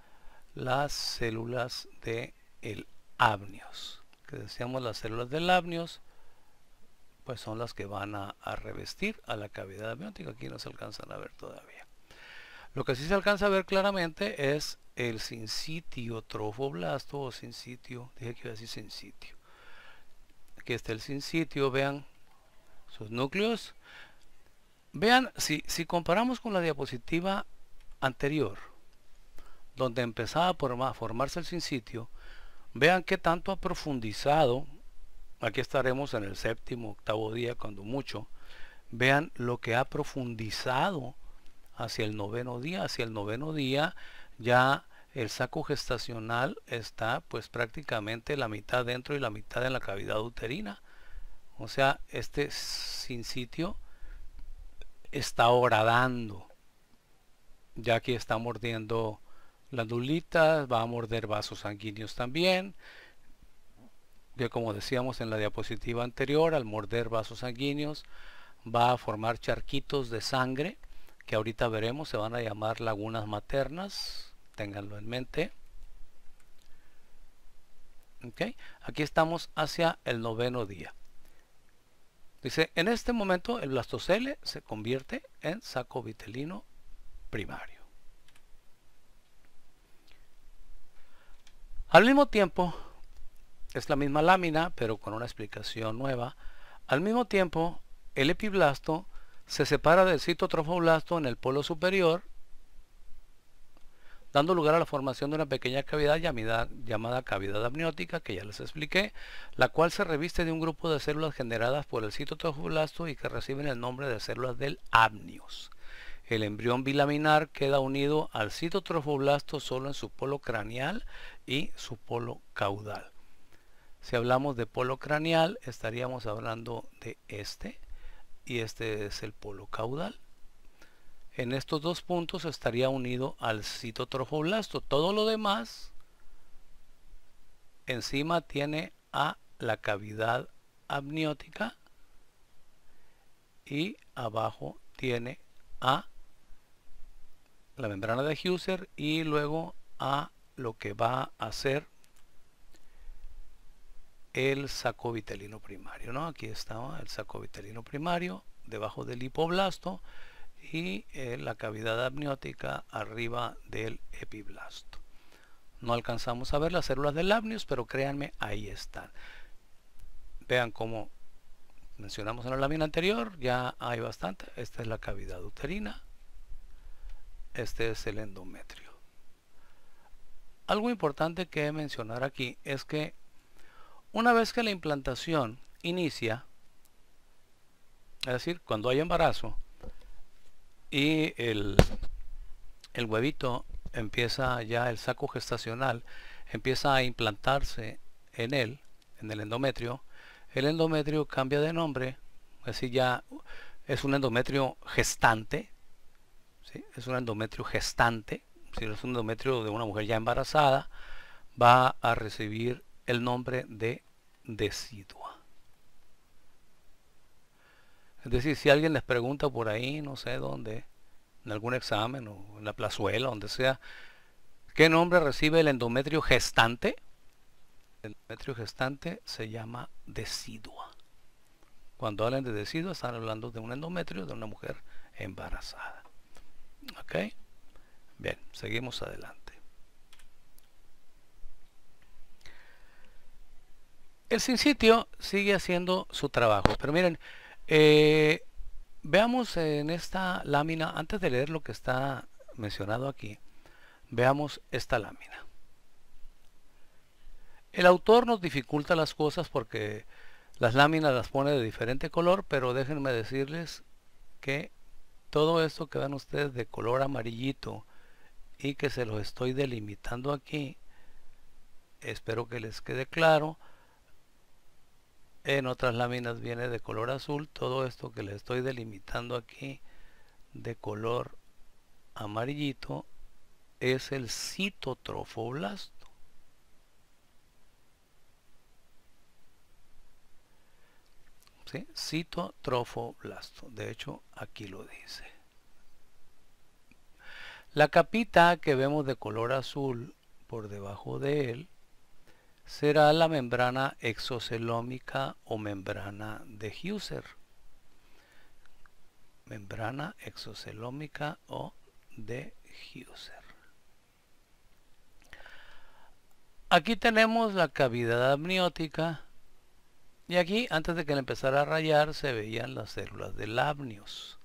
las células de el amnios. Que decíamos, las células del amnios pues son las que van a revestir a la cavidad amniótica. Aquí no se alcanzan a ver todavía. Lo que sí se alcanza a ver claramente es el sincitio trofoblasto o sincitio, dije que iba a decir sincitio. Aquí está el sincitio, vean sus núcleos. Vean, si comparamos con la diapositiva anterior, donde empezaba a formarse el sincitio, vean qué tanto ha profundizado. Aquí estaremos en el séptimo, octavo día, cuando mucho. Vean lo que ha profundizado hacia el noveno día. Hacia el noveno día ya el saco gestacional está pues prácticamente la mitad dentro y la mitad en la cavidad uterina. O sea, este sincitio está horadando. Ya aquí está mordiendo glandulitas, va a morder vasos sanguíneos también. Que como decíamos en la diapositiva anterior, al morder vasos sanguíneos va a formar charquitos de sangre, que ahorita veremos, se van a llamar lagunas maternas, ténganlo en mente. Okay. Aquí estamos hacia el noveno día. Dice, en este momento el blastocele se convierte en saco vitelino primario. Al mismo tiempo, es la misma lámina, pero con una explicación nueva. Al mismo tiempo, el epiblasto se separa del citotrofoblasto en el polo superior, dando lugar a la formación de una pequeña cavidad llamada cavidad amniótica, que ya les expliqué, la cual se reviste de un grupo de células generadas por el citotrofoblasto y que reciben el nombre de células del amnios. El embrión bilaminar queda unido al citotrofoblasto solo en su polo craneal y su polo caudal. Si hablamos de polo craneal, estaríamos hablando de este, y este es el polo caudal. En estos dos puntos estaría unido al citotrofoblasto. Todo lo demás encima tiene a la cavidad amniótica y abajo tiene a la membrana de Husser y luego a lo que va a ser el saco vitelino primario, ¿no? Aquí está el saco vitelino primario debajo del hipoblasto y la cavidad amniótica arriba del epiblasto. No alcanzamos a ver las células del amnios, pero créanme, ahí están. Vean cómo mencionamos en la lámina anterior, ya hay bastante. Esta es la cavidad uterina, este es el endometrio. Algo importante que mencionar aquí es que una vez que la implantación inicia, es decir, cuando hay embarazo y el huevito empieza ya, el saco gestacional empieza a implantarse en él, en el endometrio, el endometrio cambia de nombre, así ya es un endometrio gestante, ¿sí? Es un endometrio gestante, si es un endometrio de una mujer ya embarazada, va a recibir el nombre de decidua. Es decir, si alguien les pregunta por ahí, no sé dónde, en algún examen o en la plazuela, donde sea, ¿qué nombre recibe el endometrio gestante? El endometrio gestante se llama decidua. Cuando hablan de decidua están hablando de un endometrio de una mujer embarazada. ¿Ok? Bien, seguimos adelante. El sincitio sigue haciendo su trabajo, pero miren, veamos en esta lámina, antes de leer lo que está mencionado aquí, veamos esta lámina. El autor nos dificulta las cosas porque las láminas las pone de diferente color, pero déjenme decirles que todo esto que ven ustedes de color amarillito y que se los estoy delimitando aquí, espero que les quede claro. En otras láminas viene de color azul. Todo esto que les estoy delimitando aquí de color amarillito es el citotrofoblasto. ¿Sí? Citotrofoblasto. De hecho, aquí lo dice. La capita que vemos de color azul por debajo de él será la membrana exocelómica o membrana de Husser. Membrana exocelómica o de Husser. Aquí tenemos la cavidad amniótica y aquí, antes de que le empezara a rayar, se veían las células del amnios.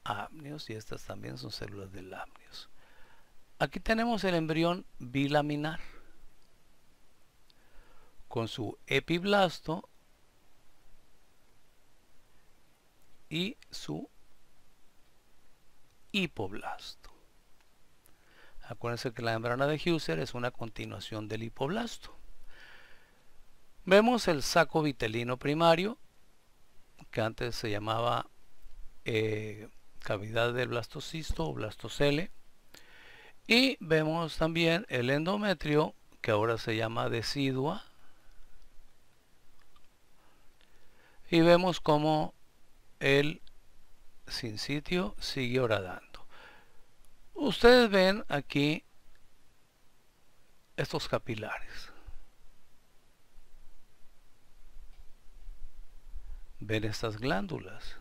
Amnios, y estas también son células del amnios. Aquí tenemos el embrión bilaminar con su epiblasto y su hipoblasto. Acuérdense que la membrana de Husser es una continuación del hipoblasto. Vemos el saco vitelino primario, que antes se llamaba cavidad del blastocisto o blastocele. Y vemos también el endometrio, que ahora se llama decidua. Y vemos cómo el sincitio sigue horadando. Ustedes ven aquí estos capilares. Ven estas glándulas.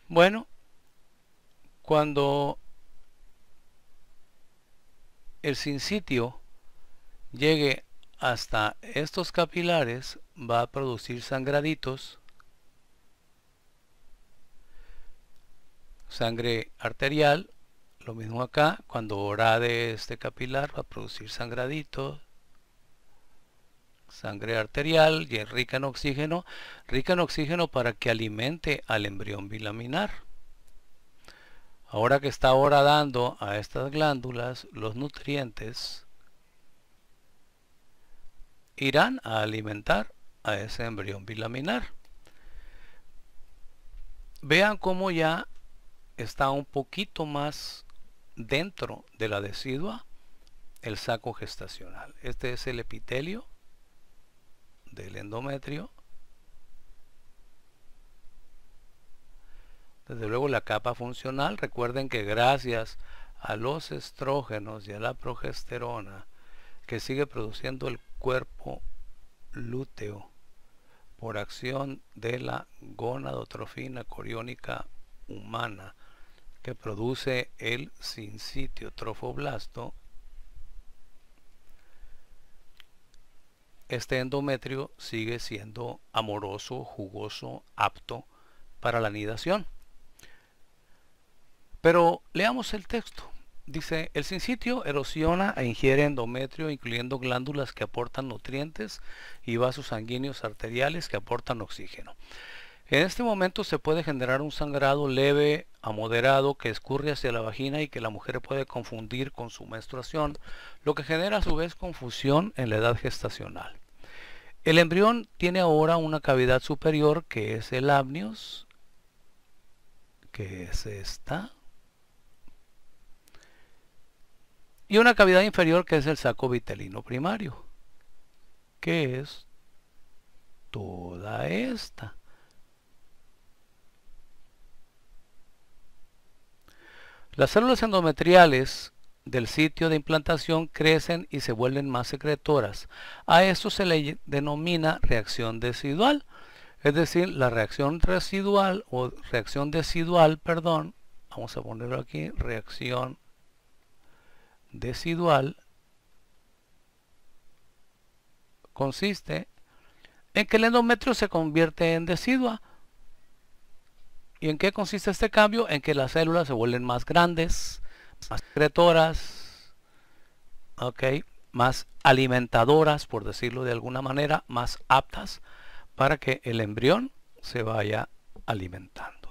Bueno, cuando el sincitio llegue hasta estos capilares, va a producir sangraditos, sangre arterial. Lo mismo acá, cuando horade este capilar va a producir sangraditos, sangre arterial y rica en oxígeno para que alimente al embrión bilaminar. Ahora que está horadando a estas glándulas, los nutrientes irán a alimentar a ese embrión bilaminar. Vean cómo ya está un poquito más dentro de la decidua el saco gestacional. Este es el epitelio del endometrio. Desde luego la capa funcional. Recuerden que gracias a los estrógenos y a la progesterona que sigue produciendo el cuerpo lúteo por acción de la gonadotrofina coriónica humana que produce el sincitio trofoblasto, este endometrio sigue siendo amoroso, jugoso, apto para la anidación. Pero leamos el texto. Dice, el sincitio erosiona e ingiere endometrio, incluyendo glándulas que aportan nutrientes y vasos sanguíneos arteriales que aportan oxígeno. En este momento se puede generar un sangrado leve a moderado que escurre hacia la vagina y que la mujer puede confundir con su menstruación, lo que genera a su vez confusión en la edad gestacional. El embrión tiene ahora una cavidad superior que es el amnios, que es esta, y una cavidad inferior que es el saco vitelino primario, que es toda esta. Las células endometriales del sitio de implantación crecen y se vuelven más secretoras. A esto se le denomina reacción decidual. Es decir, la reacción residual o reacción decidual, perdón, vamos a ponerlo aquí, reacción decidual, consiste en que el endometrio se convierte en decidua. ¿Y en qué consiste este cambio? En que las células se vuelven más grandes, más secretoras, más alimentadoras, por decirlo de alguna manera, más aptas para que el embrión se vaya alimentando.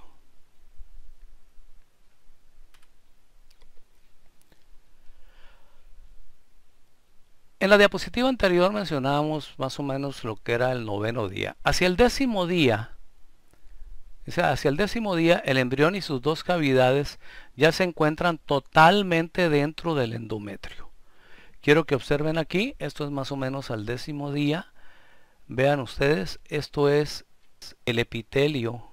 En la diapositiva anterior mencionábamos más o menos lo que era el 9º día. Hacia el 10º día, el embrión y sus dos cavidades ya se encuentran totalmente dentro del endometrio. Quiero que observen aquí, esto es más o menos al 10º día. Vean ustedes, esto es el epitelio.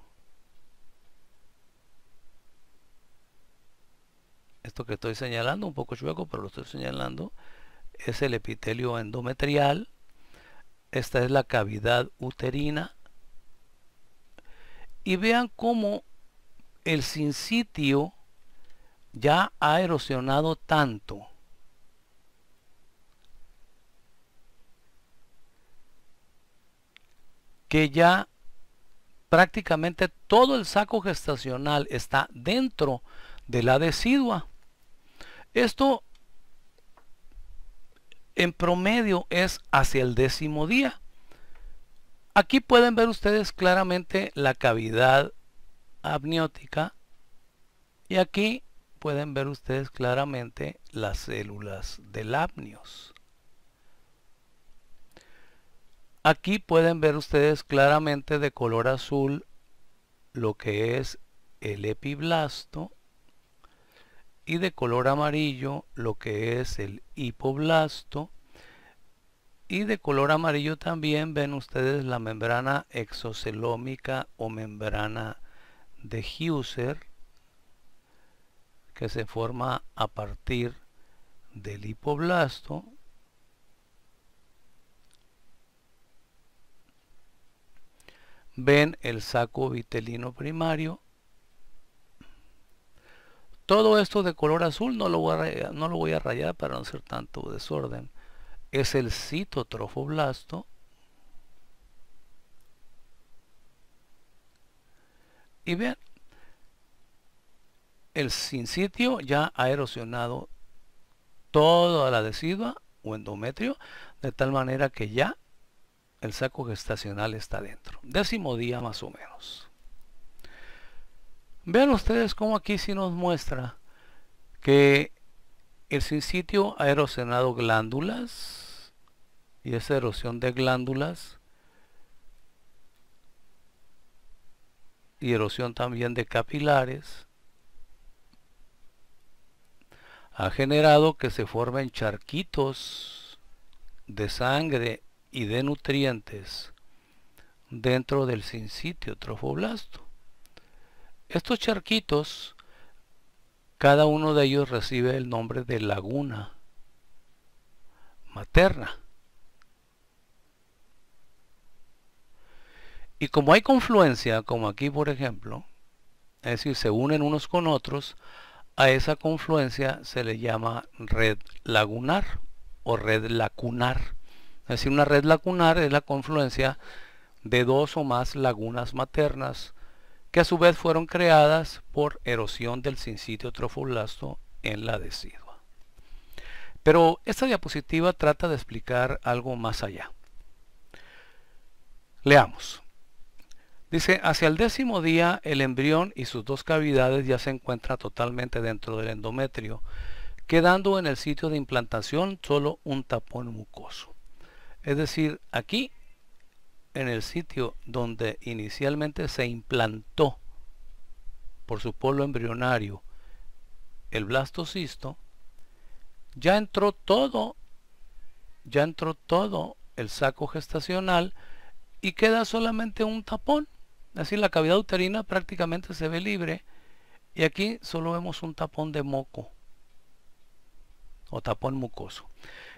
Esto que estoy señalando, un poco chueco, pero lo estoy señalando, es el epitelio endometrial. Esta es la cavidad uterina. Y vean cómo el sincitio ya ha erosionado tanto que ya prácticamente todo el saco gestacional está dentro de la decidua. Esto en promedio es hacia el 10º día. Aquí pueden ver ustedes claramente la cavidad amniótica y aquí pueden ver ustedes claramente las células del amnios. Aquí pueden ver ustedes claramente de color azul lo que es el epiblasto y de color amarillo lo que es el hipoblasto, y de color amarillo también ven ustedes la membrana exocelómica o membrana de Heuser, que se forma a partir del hipoblasto. Ven el saco vitelino primario. Todo esto de color azul no lo voy a rayar para no hacer tanto desorden. Es el citotrofoblasto. Y vean, el sincitio ya ha erosionado toda la decidua o endometrio, de tal manera que ya el saco gestacional está dentro. 10º día más o menos. Vean ustedes cómo aquí sí nos muestra que el sincitio ha erosionado glándulas, y esa erosión de glándulas y erosión también de capilares ha generado que se formen charquitos de sangre y de nutrientes dentro del sincitio trofoblasto. Estos charquitos, cada uno de ellos recibe el nombre de laguna materna. Y como hay confluencia, como aquí por ejemplo, es decir, se unen unos con otros, a esa confluencia se le llama red lagunar o red lacunar. Es decir, una red lacunar es la confluencia de dos o más lagunas maternas que a su vez fueron creadas por erosión del sincitio trofoblasto en la decidua. Pero esta diapositiva trata de explicar algo más allá. Leamos. Dice, hacia el 10º día el embrión y sus dos cavidades ya se encuentran totalmente dentro del endometrio, quedando en el sitio de implantación solo un tapón mucoso. Es decir, aquí, en el sitio donde inicialmente se implantó por su polo embrionario el blastocisto, ya entró todo el saco gestacional y queda solamente un tapón. Así la cavidad uterina prácticamente se ve libre y aquí solo vemos un tapón de moco o tapón mucoso.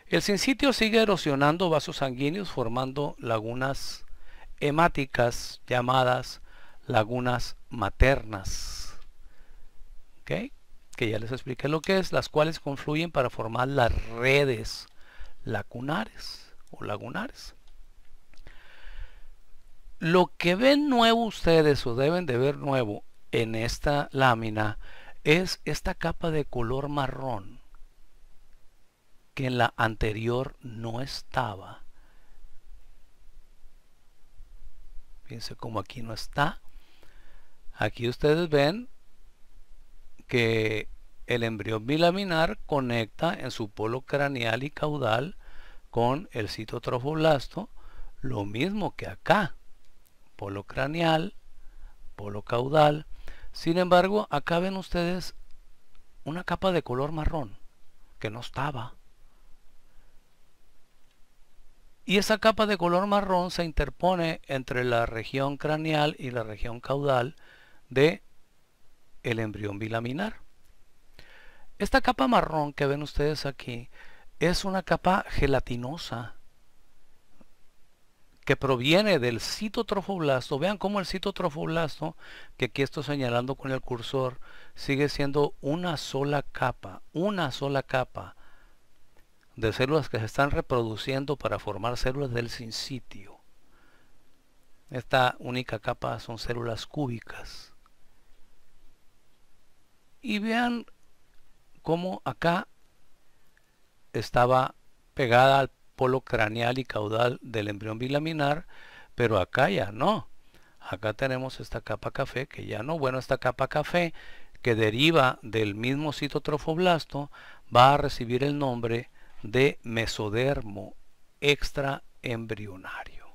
El sincitio sigue erosionando vasos sanguíneos formando lagunas hemáticas llamadas lagunas maternas, ¿okay? Que ya les expliqué lo que es, las cuales confluyen para formar las redes lacunares o lagunares. Lo que ven nuevo ustedes o deben de ver nuevo en esta lámina es esta capa de color marrón que en la anterior no estaba. Fíjense como aquí no está. Aquí ustedes ven que el embrión bilaminar conecta en su polo craneal y caudal con el citotrofoblasto, lo mismo que acá, polo craneal, polo caudal. Sin embargo, acá ven ustedes una capa de color marrón que no estaba. Y esa capa de color marrón se interpone entre la región craneal y la región caudal de el embrión bilaminar. Esta capa marrón que ven ustedes aquí es una capa gelatinosa que proviene del citotrofoblasto. Vean cómo el citotrofoblasto, que aquí estoy señalando con el cursor, sigue siendo una sola capa de células que se están reproduciendo para formar células del sincitio. Esta única capa son células cúbicas. Y vean cómo acá estaba pegada al polo craneal y caudal del embrión bilaminar, pero acá ya no. Acá tenemos esta capa café que ya no. Bueno, esta capa café que deriva del mismo citotrofoblasto va a recibir el nombre de mesodermo extraembrionario.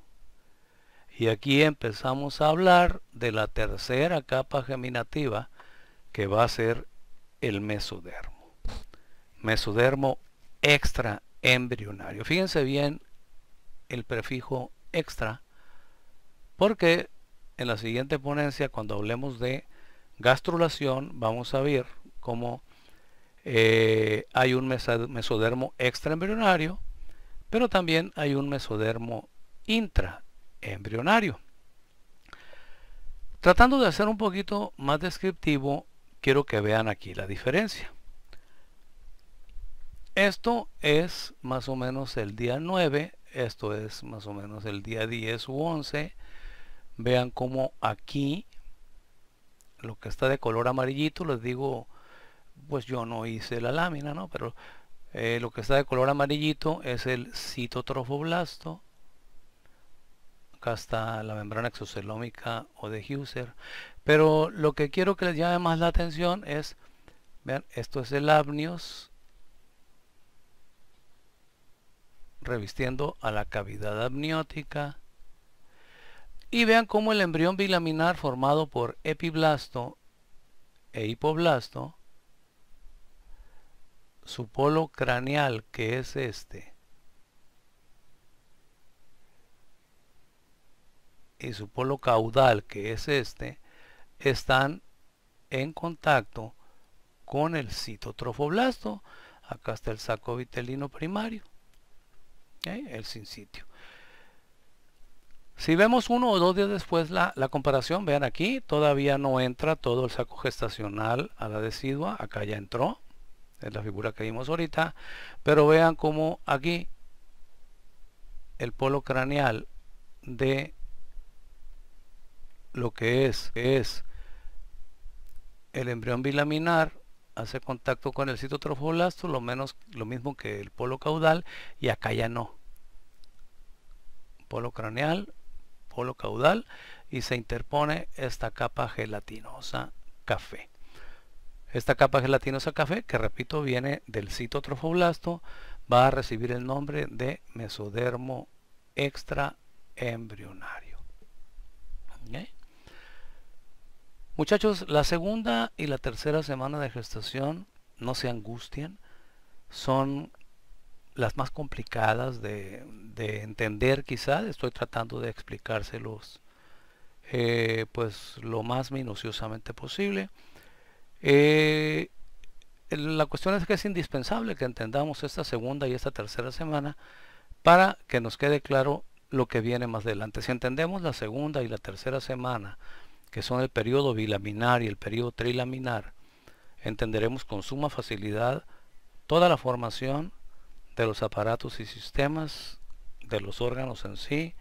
Y aquí empezamos a hablar de la tercera capa germinativa que va a ser el mesodermo. Mesodermo extraembrionario. Fíjense bien el prefijo extra, porque en la siguiente ponencia, cuando hablemos de gastrulación, vamos a ver cómo hay un mesodermo extraembrionario, pero también hay un mesodermo intraembrionario. Tratando de hacer un poquito más descriptivo, quiero que vean aquí la diferencia. Esto es más o menos el día 9, esto es más o menos el día 10 u 11. Vean cómo aquí lo que está de color amarillito, les digo, pues yo no hice la lámina, ¿no? Pero lo que está de color amarillito es el citotrofoblasto. Acá está la membrana exocelómica o de Husser. Pero lo que quiero que les llame más la atención es, vean, esto es el amnios revistiendo a la cavidad amniótica. Y vean cómo el embrión bilaminar formado por epiblasto e hipoblasto, su polo craneal, que es este, y su polo caudal, que es este, están en contacto con el citotrofoblasto. Acá está el saco vitelino primario, el sincitio. Si vemos 1 o 2 días después la comparación, vean aquí, todavía no entra todo el saco gestacional a la decidua, acá ya entró, es la figura que vimos ahorita, pero vean cómo aquí el polo craneal de lo que es el embrión bilaminar hace contacto con el citotrofoblasto, lo mismo que el polo caudal, y acá ya no. Polo craneal, polo caudal y se interpone esta capa gelatinosa café. Esta capa gelatinosa café, que repito viene del citotrofoblasto, va a recibir el nombre de mesodermo extraembrionario. ¿Okay? Muchachos, la segunda y la tercera semana de gestación, no se angustien, son las más complicadas de entender. Quizá estoy tratando de explicárselos pues lo más minuciosamente posible. La cuestión es que es indispensable que entendamos esta segunda y esta tercera semana para que nos quede claro lo que viene más adelante. Si entendemos la segunda y la tercera semana, que son el periodo bilaminar y el periodo trilaminar, entenderemos con suma facilidad toda la formación de los aparatos y sistemas, de los órganos en sí,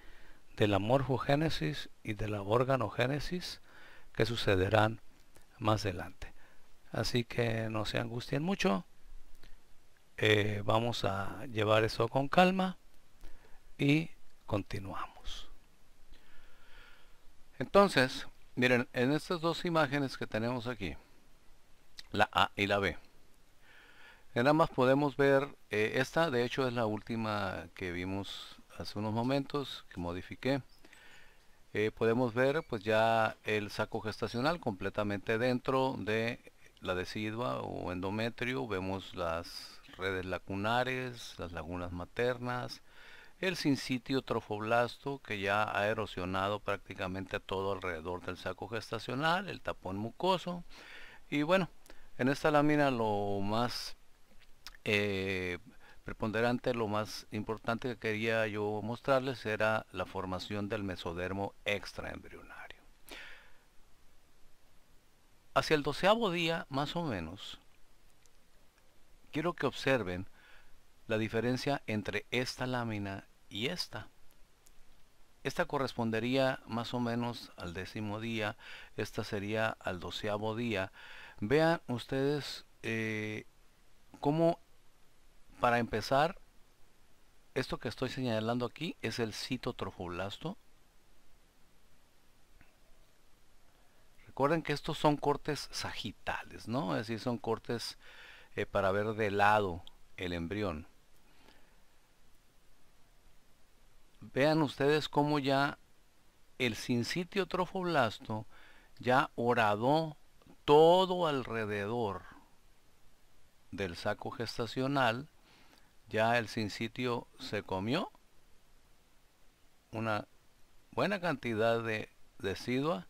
de la morfogénesis y de la organogénesis que sucederán más adelante. Así que no se angustien mucho, vamos a llevar eso con calma y continuamos. Entonces, miren, en estas dos imágenes que tenemos aquí, la A y la B, en ambas podemos ver, esta de hecho es la última que vimos hace unos momentos, que modifiqué. Podemos ver pues ya el saco gestacional completamente dentro de la decidua o endometrio. Vemos las redes lacunares, las lagunas maternas, el sincitio trofoblasto que ya ha erosionado prácticamente todo alrededor del saco gestacional, el tapón mucoso. Y bueno, en esta lámina lo más preponderante, lo más importante que quería yo mostrarles era la formación del mesodermo extraembrionario. Hacia el 12º día, más o menos, quiero que observen la diferencia entre esta lámina y esta. Esta correspondería más o menos al 10º día, esta sería al 12º día. Vean ustedes cómo, para empezar, esto que estoy señalando aquí es el citotrofoblasto. Recuerden que estos son cortes sagitales, ¿no? Es decir, son cortes para ver de lado el embrión. Vean ustedes cómo ya el sincitio trofoblasto ya horadó todo alrededor del saco gestacional. Ya el sincitio se comió una buena cantidad de decidua,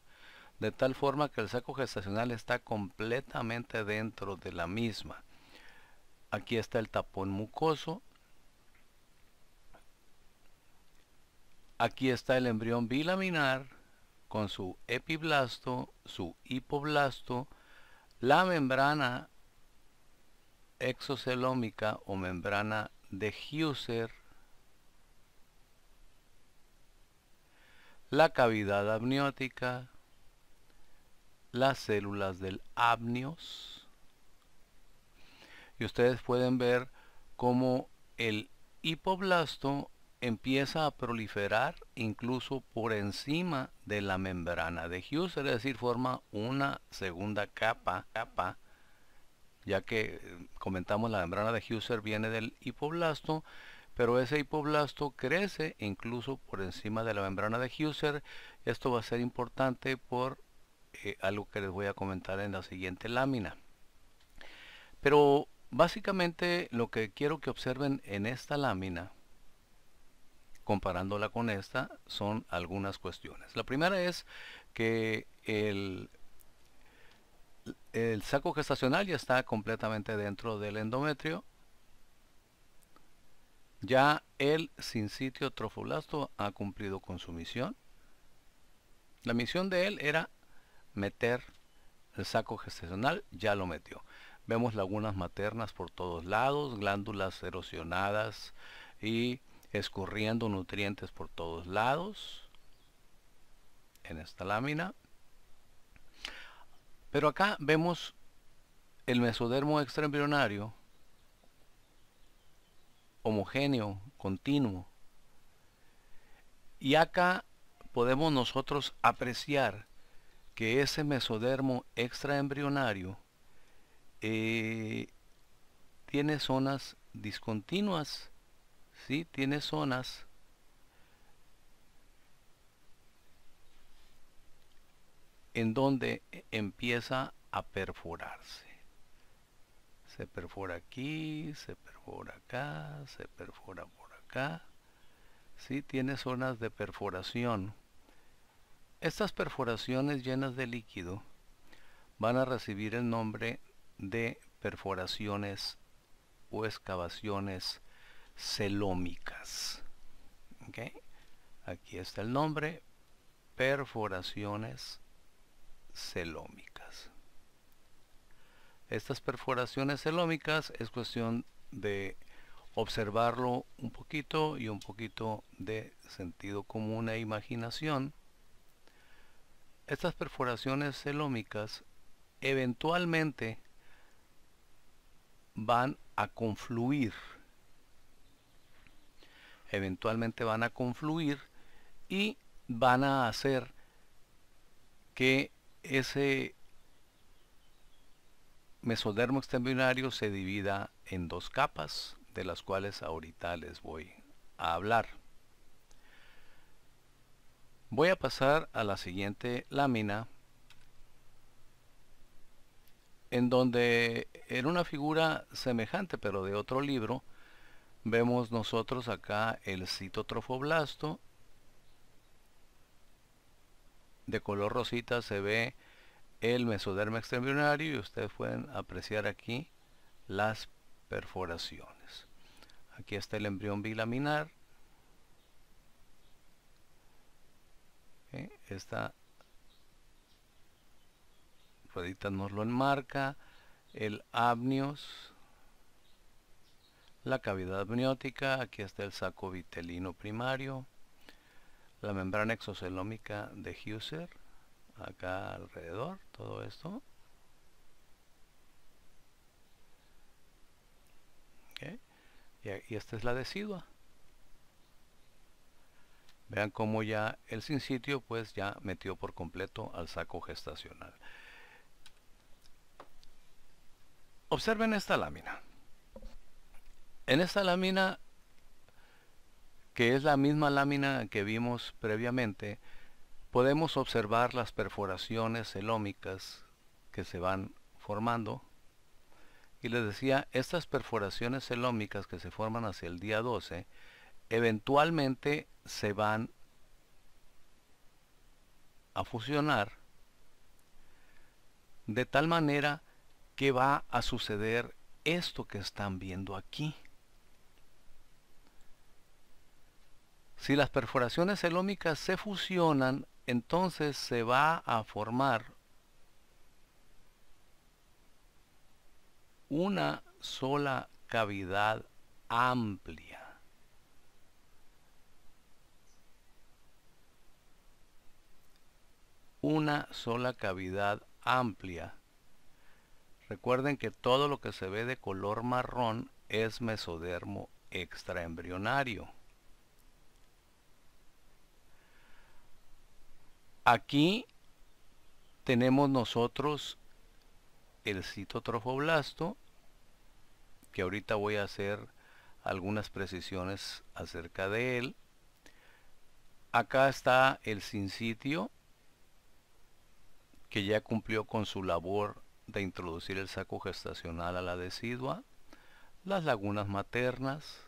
de tal forma que el saco gestacional está completamente dentro de la misma. Aquí está el tapón mucoso. Aquí está el embrión bilaminar con su epiblasto, su hipoblasto, la membrana exocelómica o membrana de Husser, la cavidad amniótica, las células del amnios. Y ustedes pueden ver cómo el hipoblasto empieza a proliferar incluso por encima de la membrana de Husser, es decir, forma una segunda capa, ya que comentamos la membrana de Husser viene del hipoblasto, pero ese hipoblasto crece incluso por encima de la membrana de Husser. Esto va a ser importante por algo que les voy a comentar en la siguiente lámina. Pero básicamente lo que quiero que observen en esta lámina, comparándola con esta, son algunas cuestiones. La primera es que el saco gestacional ya está completamente dentro del endometrio. Ya el sincitio trofoblasto ha cumplido con su misión. La misión de él era meter el saco gestacional, ya lo metió. Vemos lagunas maternas por todos lados, glándulas erosionadas y escurriendo nutrientes por todos lados en esta lámina. Pero acá vemos el mesodermo extraembrionario homogéneo, continuo. Y acá podemos nosotros apreciar que ese mesodermo extraembrionario tiene zonas discontinuas, ¿sí? Tiene zonas en donde empieza a perforarse. Se perfora aquí, se perfora acá, se perfora por acá. ¿Sí? Tiene zonas de perforación. Estas perforaciones llenas de líquido van a recibir el nombre de perforaciones o excavaciones celómicas. ¿Okay? Aquí está el nombre, perforaciones celómicas. Estas perforaciones celómicas es cuestión de observarlo un poquito y un poquito de sentido común e imaginación. Estas perforaciones celómicas eventualmente van a confluir. Y van a hacer que ese mesodermo extraembrionario se divida en dos capas, de las cuales ahorita les voy a hablar. Voy a pasar a la siguiente lámina, en donde en una figura semejante pero de otro libro vemos nosotros acá el citotrofoblasto. De color rosita se ve el mesodermo extraembrionario y ustedes pueden apreciar aquí las perforaciones. Aquí está el embrión bilaminar. Esta ruedita nos lo enmarca. El amnios, la cavidad amniótica. Aquí está el saco vitelino primario, la membrana exocelómica de Husser acá alrededor, todo esto. ¿Okay? Y esta es la decidua. Vean cómo ya el sincitio pues ya metió por completo al saco gestacional. Observen esta lámina. En esta lámina, que es la misma lámina que vimos previamente, podemos observar las perforaciones celómicas que se van formando. Y les decía, estas perforaciones celómicas que se forman hacia el día 12, eventualmente se van a fusionar de tal manera que va a suceder esto que están viendo aquí. Si las perforaciones celómicas se fusionan, entonces se va a formar una sola cavidad amplia. Una sola cavidad amplia. Recuerden que todo lo que se ve de color marrón es mesodermo extraembrionario. Aquí tenemos nosotros el citotrofoblasto, que ahorita voy a hacer algunas precisiones acerca de él. Acá está el sincitio, que ya cumplió con su labor de introducir el saco gestacional a la decidua. Las lagunas maternas.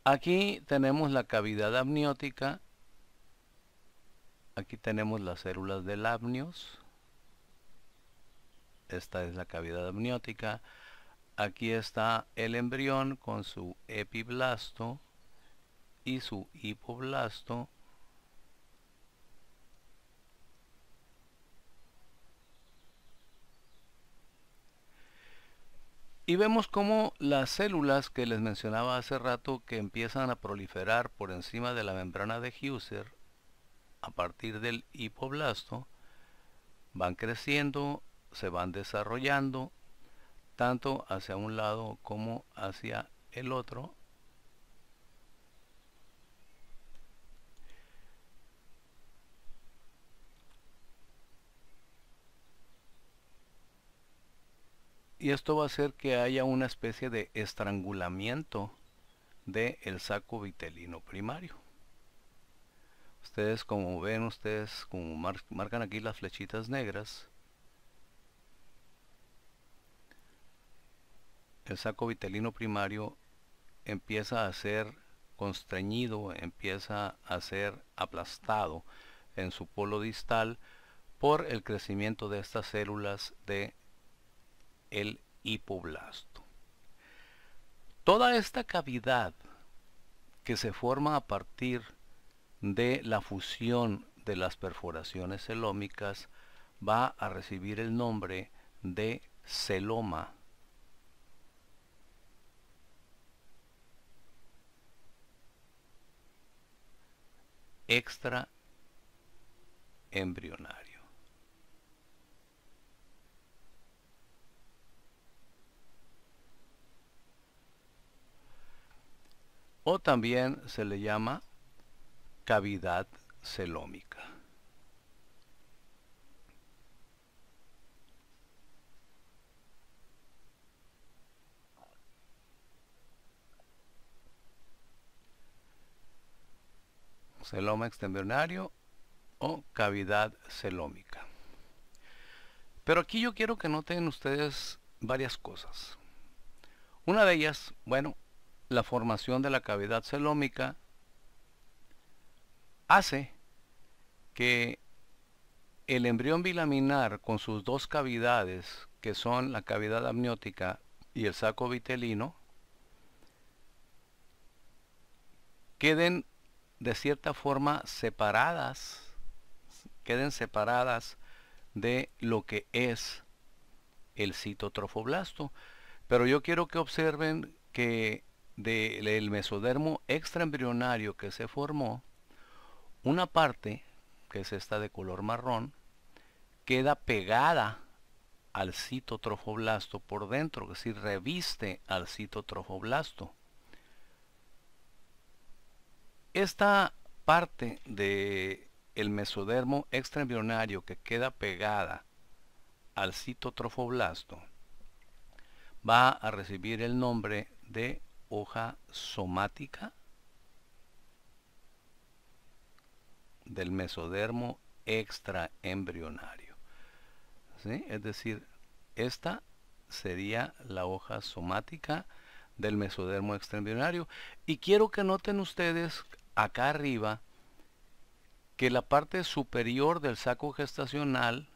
Aquí tenemos la cavidad amniótica. Aquí tenemos las células del amnios. Esta es la cavidad amniótica. Aquí está el embrión con su epiblasto y su hipoblasto. Y vemos cómo las células que les mencionaba hace rato, que empiezan a proliferar por encima de la membrana de Husser a partir del hipoblasto, van creciendo, se van desarrollando, tanto hacia un lado como hacia el otro. y esto va a hacer que haya una especie de estrangulamiento del saco vitelino primario. Ustedes como ven, ustedes como marcan aquí las flechitas negras, el saco vitelino primario empieza a ser constreñido, empieza a ser aplastado en su polo distal por el crecimiento de estas células de el hipoblasto. Toda esta cavidad que se forma a partir de la fusión de las perforaciones celómicas va a recibir el nombre de celoma extraembrionario. O también se le llama cavidad celómica. Celoma extraembrionario o cavidad celómica. Pero aquí yo quiero que noten ustedes varias cosas. Una de ellas, bueno, la formación de la cavidad celómica hace que el embrión bilaminar con sus dos cavidades, que son la cavidad amniótica y el saco vitelino, queden de cierta forma separadas, de lo que es el citotrofoblasto. Pero yo quiero que observen que del mesodermo extraembrionario que se formó, una parte, que es esta de color marrón, queda pegada al citotrofoblasto por dentro, es decir, reviste al citotrofoblasto. Esta parte de el mesodermo extraembrionario que queda pegada al citotrofoblasto va a recibir el nombre de hoja somática del mesodermo extraembrionario. ¿Sí? Es decir, esta sería la hoja somática del mesodermo extraembrionario. Y quiero que noten ustedes acá arriba que la parte superior del saco gestacional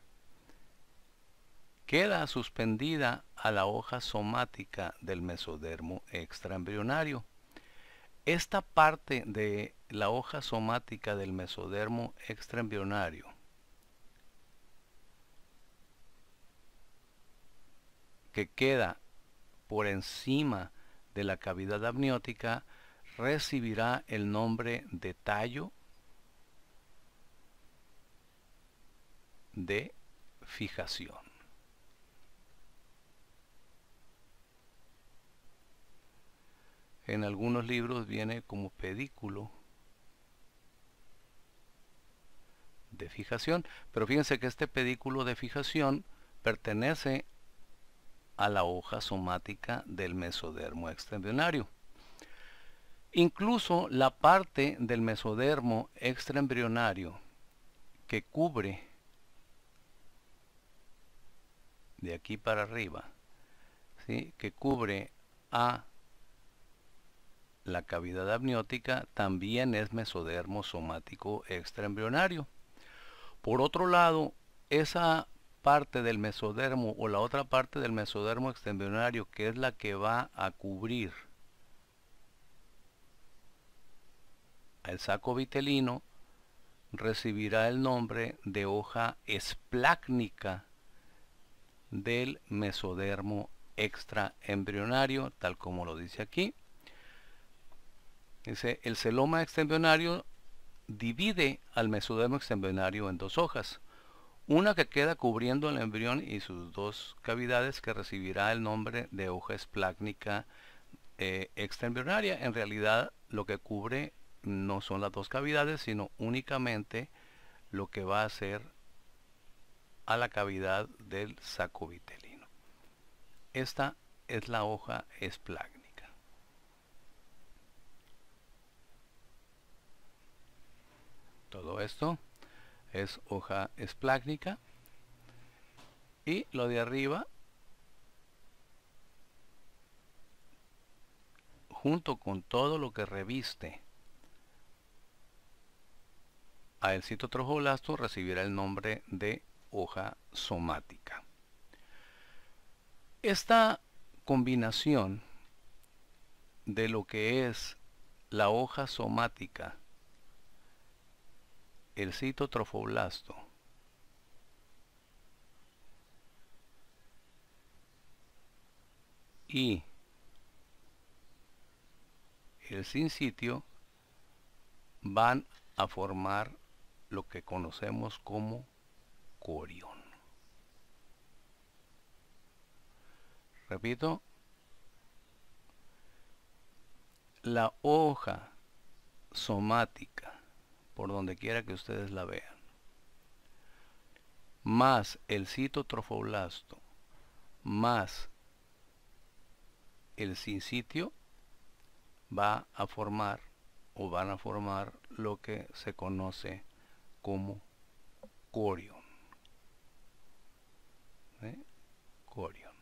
queda suspendida a la hoja somática del mesodermo extraembrionario. Esta parte de la hoja somática del mesodermo extraembrionario que queda por encima de la cavidad amniótica recibirá el nombre de tallo de fijación. En algunos libros viene como pedículo de fijación, pero fíjense que este pedículo de fijación pertenece a la hoja somática del mesodermo extraembrionario. Incluso la parte del mesodermo extraembrionario que cubre de aquí para arriba, ¿sí?, que cubre a la cavidad amniótica, también es mesodermo somático extraembrionario. Por otro lado, esa parte del mesodermo o la otra parte del mesodermo extraembrionario, que es la que va a cubrir el saco vitelino, recibirá el nombre de hoja esplácnica del mesodermo extraembrionario, tal como lo dice aquí. Dice, el celoma extraembrionario divide al mesodermo extraembrionario en dos hojas. Una que queda cubriendo el embrión y sus dos cavidades, que recibirá el nombre de hoja esplácnica extraembrionaria. En realidad lo que cubre no son las dos cavidades, sino únicamente lo que va a ser a la cavidad del saco vitelino. esta es la hoja esplágnica. Todo esto es hoja esplágnica, y lo de arriba, junto con todo lo que reviste a el citotrofoblasto, recibirá el nombre de hoja somática. Esta combinación de lo que es la hoja somática, el citotrofoblasto y el sincitio van a formar lo que conocemos como corión. Repito, la hoja somática, por donde quiera que ustedes la vean, más el citotrofoblasto, más el sincitio, va a formar o van a formar lo que se conoce como corión. Corión.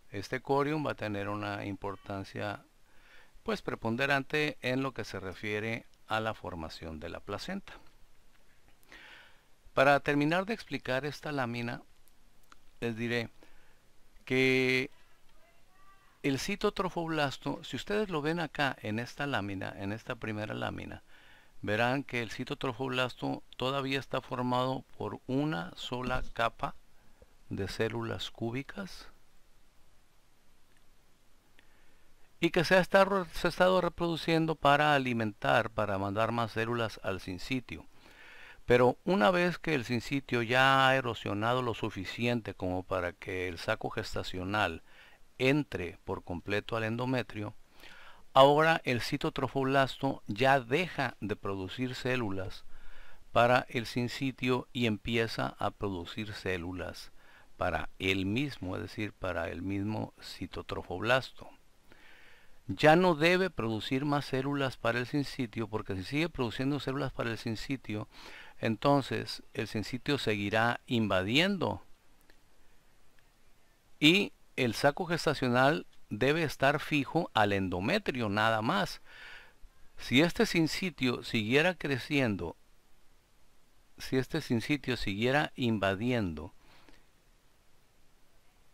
Este corión va a tener una importancia pues preponderante en lo que se refiere a la formación de la placenta. Para terminar de explicar esta lámina, les diré que el citotrofoblasto, si ustedes lo ven acá en esta lámina, en esta primera lámina, verán que el citotrofoblasto todavía está formado por una sola capa de células cúbicas y que se ha estado reproduciendo para alimentar, para mandar más células al sincitio. Pero una vez que el sincitio ya ha erosionado lo suficiente como para que el saco gestacional entre por completo al endometrio, ahora el citotrofoblasto ya deja de producir células para el sincitio y empieza a producir células para él mismo, es decir, para el mismo citotrofoblasto. Ya no debe producir más células para el sincitio, porque si sigue produciendo células para el sincitio, entonces el sincitio seguirá invadiendo y el saco gestacional debe estar fijo al endometrio nada más. Si este sincitio siguiera creciendo, si este sincitio siguiera invadiendo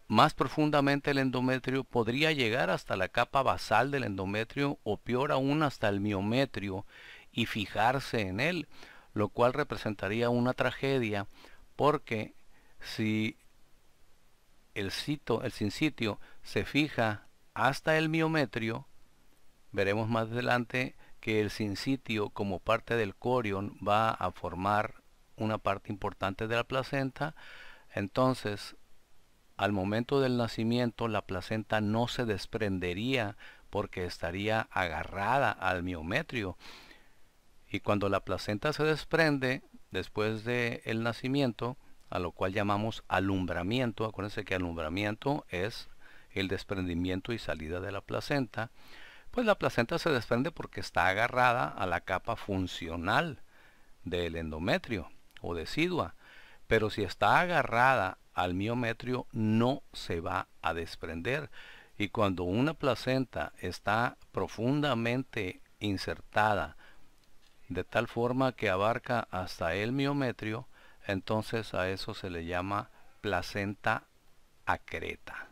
más profundamente el endometrio, podría llegar hasta la capa basal del endometrio o peor aún hasta el miometrio y fijarse en él, lo cual representaría una tragedia, porque si el sincitio se fija hasta el miometrio, veremos más adelante que el sincitio como parte del corión va a formar una parte importante de la placenta. Entonces al momento del nacimiento la placenta no se desprendería porque estaría agarrada al miometrio, y cuando la placenta se desprende después del nacimiento, a lo cual llamamos alumbramiento, acuérdense que alumbramiento es el desprendimiento y salida de la placenta, pues la placenta se desprende porque está agarrada a la capa funcional del endometrio o decidua, pero si está agarrada al miometrio no se va a desprender, y cuando una placenta está profundamente insertada de tal forma que abarca hasta el miometrio, entonces a eso se le llama placenta acreta.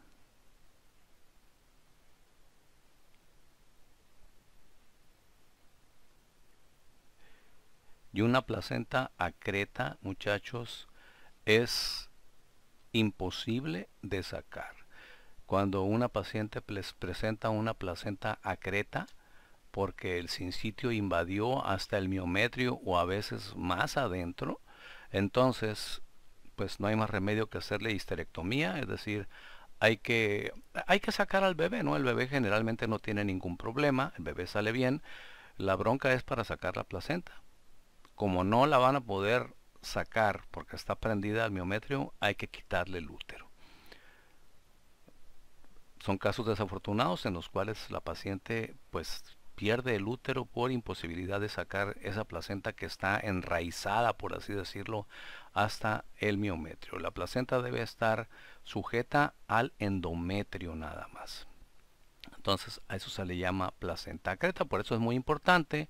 Y una placenta acreta, muchachos, es imposible de sacar. Cuando una paciente presenta una placenta acreta, porque el sincitio invadió hasta el miometrio o a veces más adentro, entonces pues no hay más remedio que hacerle histerectomía, es decir, hay que sacar al bebé, ¿no? El bebé generalmente no tiene ningún problema, el bebé sale bien, la bronca es para sacar la placenta. Como no la van a poder sacar porque está prendida al miometrio, hay que quitarle el útero. Son casos desafortunados en los cuales la paciente pues pierde el útero por imposibilidad de sacar esa placenta que está enraizada, por así decirlo, hasta el miometrio. La placenta debe estar sujeta al endometrio nada más. Entonces a eso se le llama placenta acreta. Por eso es muy importante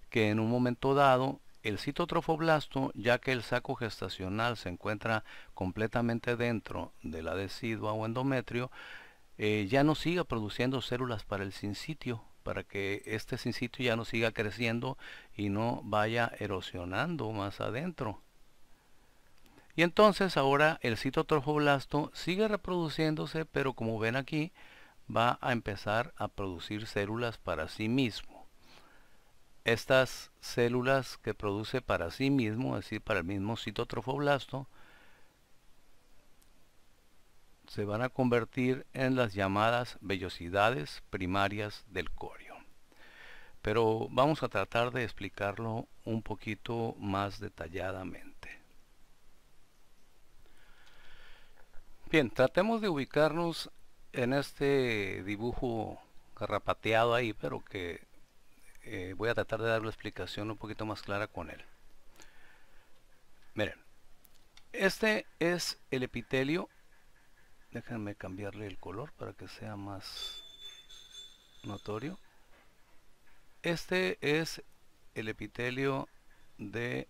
que en un momento dado el citotrofoblasto, ya que el saco gestacional se encuentra completamente dentro de la decidua o endometrio, ya no siga produciendo células para el sincitio, para que este sincitio ya no siga creciendo y no vaya erosionando más adentro. Y entonces ahora el citotrofoblasto sigue reproduciéndose, pero como ven aquí, va a empezar a producir células para sí mismo. Estas células que produce para sí mismo, es decir, para el mismo citotrofoblasto, se van a convertir en las llamadas vellosidades primarias del corio. Pero vamos a tratar de explicarlo un poquito más detalladamente. Bien, tratemos de ubicarnos en este dibujo garrapateado ahí, pero que voy a tratar de dar una explicación un poquito más clara con él. Miren, este es el epitelio. Déjenme cambiarle el color para que sea más notorio. Este es el epitelio de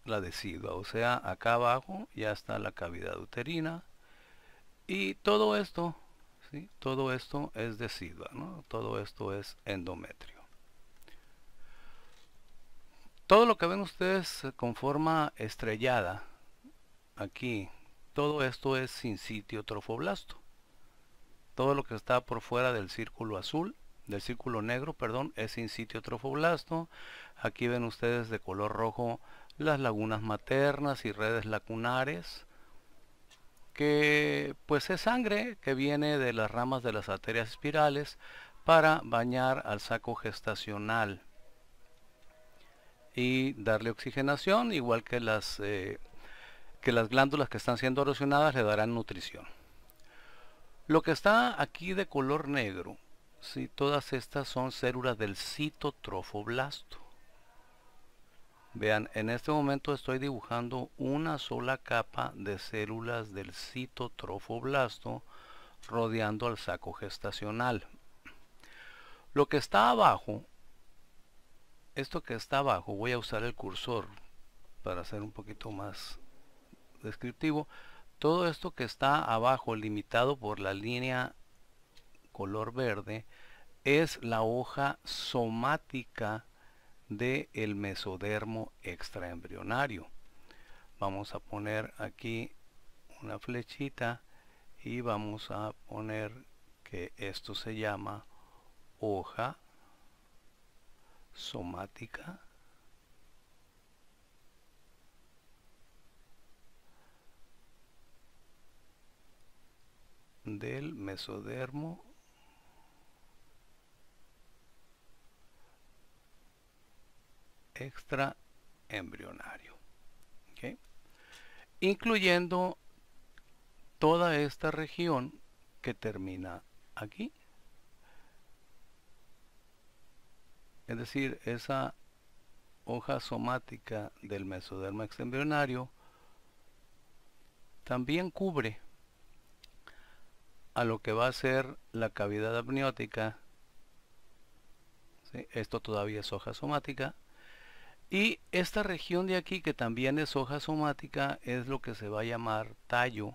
la decidua, o sea, acá abajo ya está la cavidad uterina y todo esto, ¿sí? Todo esto es decidua, ¿no? Todo esto es endometrio. Todo lo que ven ustedes con forma estrellada aquí, todo esto es sincitio trofoblasto. Todo lo que está por fuera del círculo azul, del círculo negro, perdón, es sincitio trofoblasto. Aquí ven ustedes de color rojo las lagunas maternas y redes lacunares, que pues es sangre que viene de las ramas de las arterias espirales para bañar al saco gestacional y darle oxigenación, igual que las glándulas que están siendo erosionadas le darán nutrición. Lo que está aquí de color negro, ¿sí? Todas estas son células del citotrofoblasto. Vean, en este momento estoy dibujando una sola capa de células del citotrofoblasto rodeando al saco gestacional. Lo que está abajo, esto que está abajo, voy a usar el cursor para hacer un poquito más descriptivo. Todo esto que está abajo, limitado por la línea color verde, es la hoja somática del mesodermo extraembrionario. Vamos a poner aquí una flechita y vamos a poner que esto se llama hoja somática del mesodermo extraembrionario, ¿okay? Incluyendo toda esta región que termina aquí, es decir, esa hoja somática del mesodermo extraembrionario también cubre a lo que va a ser la cavidad amniótica, ¿sí? Esto todavía es hoja somática. Y esta región de aquí, que también es hoja somática, es lo que se va a llamar tallo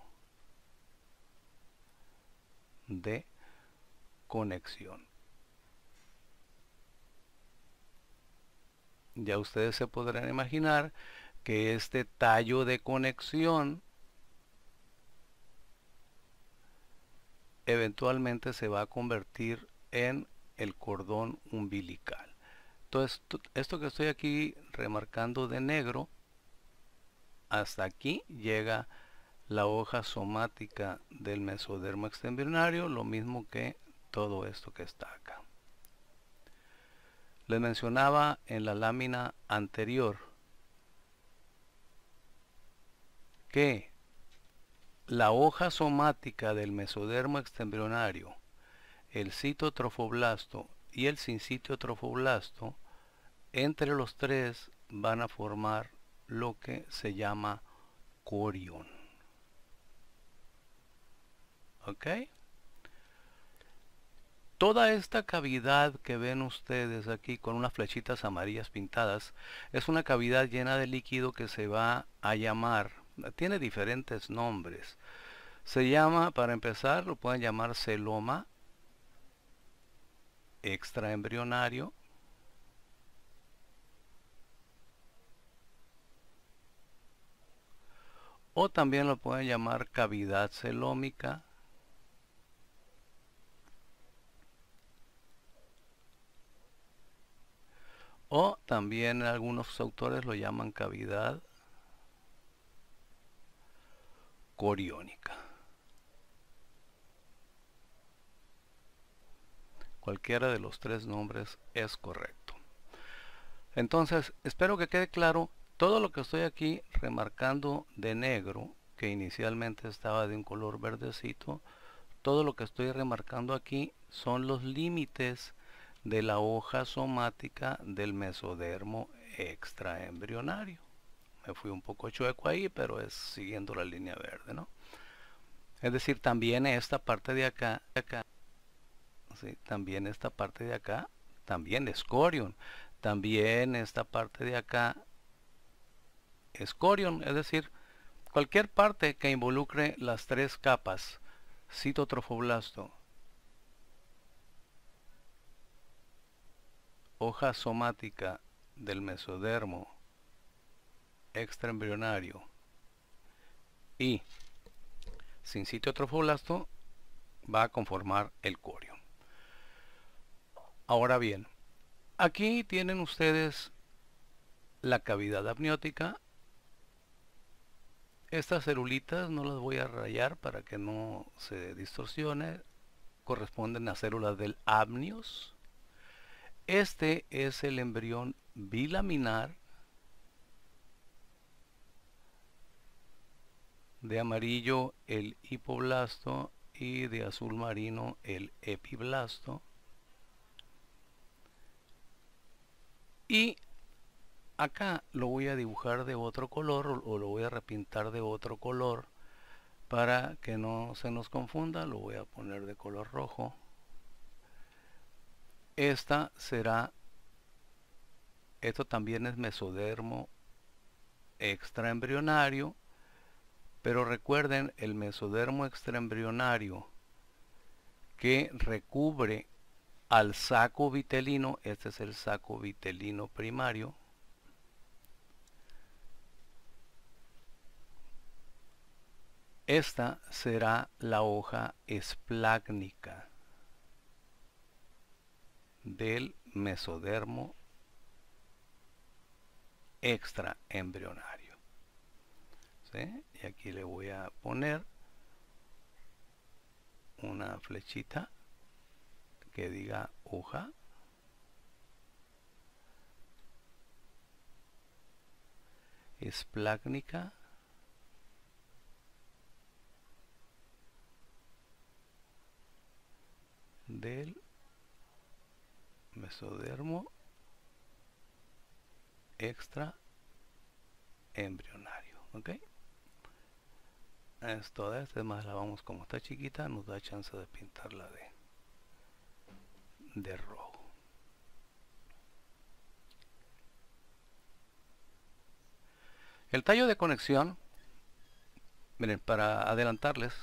de conexión. Ya ustedes se podrán imaginar que este tallo de conexión eventualmente se va a convertir en el cordón umbilical. Entonces, esto que estoy aquí remarcando de negro, hasta aquí llega la hoja somática del mesodermo extraembrionario, lo mismo que todo esto que está acá. Les mencionaba en la lámina anterior que la hoja somática del mesodermo extraembrionario, el citotrofoblasto y el sincitiotrofoblasto, entre los tres van a formar lo que se llama corión. ¿Ok? Toda esta cavidad que ven ustedes aquí con unas flechitas amarillas pintadas es una cavidad llena de líquido que se va a llamar, tiene diferentes nombres. Se llama, para empezar, lo pueden llamar celoma extraembrionario, o también lo pueden llamar cavidad celómica, o también algunos autores lo llaman cavidad coriónica. Cualquiera de los tres nombres es correcto. Entonces, espero que quede claro todo lo que estoy aquí remarcando de negro, que inicialmente estaba de un color verdecito. Todo lo que estoy remarcando aquí son los límites de la hoja somática del mesodermo extraembrionario. Me fui un poco chueco ahí, pero es siguiendo la línea verde, ¿no? Es decir, también esta parte de acá, ¿sí? También esta parte de acá, también es corión. También esta parte de acá es corión, es decir, cualquier parte que involucre las tres capas, citotrofoblasto, hoja somática del mesodermo extraembrionario y sincitiotrofoblasto, va a conformar el corión. Ahora bien, aquí tienen ustedes la cavidad amniótica. Estas celulitas no las voy a rayar para que no se distorsione. Corresponden a células del amnios. Este es el embrión bilaminar, de amarillo el hipoblasto y de azul marino el epiblasto. Y acá lo voy a dibujar de otro color, o lo voy a repintar de otro color para que no se nos confunda. Lo voy a poner de color rojo. Esto también es mesodermo extraembrionario, pero recuerden, el mesodermo extraembrionario que recubre al saco vitelino, este es el saco vitelino primario, esta será la hoja esplácnica del mesodermo extraembrionario. ¿Sí? Y aquí le voy a poner una flechita que diga hoja esplácnica del mesodermo extraembrionario. ¿Ok? Es toda esta, más la vamos, como está chiquita, nos da chance de pintarla de rojo. El tallo de conexión, miren, para adelantarles,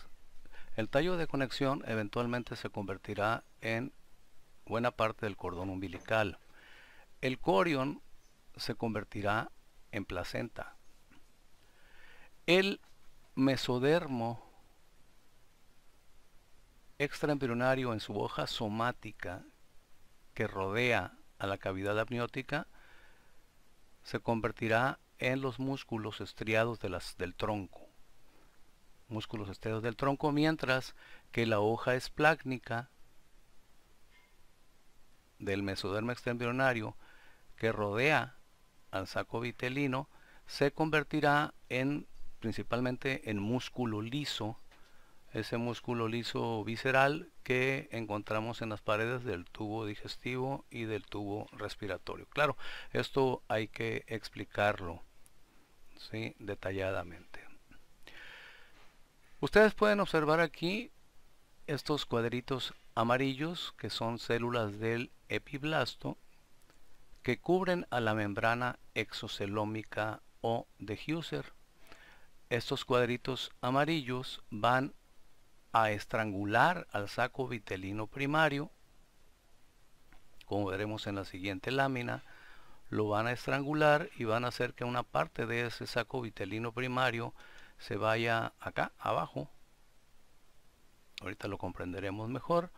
el tallo de conexión eventualmente se convertirá en buena parte del cordón umbilical. El corión se convertirá en placenta. El mesodermo extraembrionario, en su hoja somática que rodea a la cavidad amniótica, se convertirá en los músculos estriados del tronco. Músculos estriados del tronco, mientras que la hoja esplácnica del mesodermo extraembrionario que rodea al saco vitelino se convertirá en principalmente en músculo liso, ese músculo liso visceral que encontramos en las paredes del tubo digestivo y del tubo respiratorio. Claro, esto hay que explicarlo, ¿sí?, detalladamente. Ustedes pueden observar aquí estos cuadritos amarillos que son células del epiblasto que cubren a la membrana exocelómica o de Husser. Estos cuadritos amarillos van a estrangular al saco vitelino primario, como veremos en la siguiente lámina. Lo van a estrangular y van a hacer que una parte de ese saco vitelino primario se vaya acá abajo. Ahorita lo comprenderemos mejor.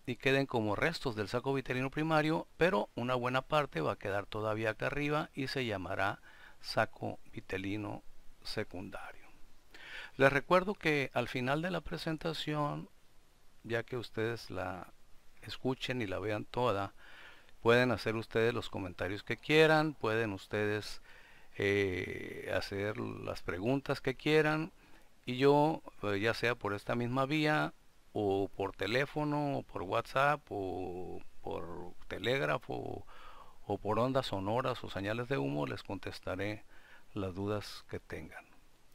Y queden como restos del saco vitelino primario, pero una buena parte va a quedar todavía acá arriba y se llamará saco vitelino secundario. Les recuerdo que al final de la presentación, ya que ustedes la escuchen y la vean toda, pueden hacer ustedes los comentarios que quieran, pueden ustedes hacer las preguntas que quieran, y yo, ya sea por esta misma vía, o por teléfono, o por WhatsApp, o por telégrafo, o por ondas sonoras o señales de humo, les contestaré las dudas que tengan.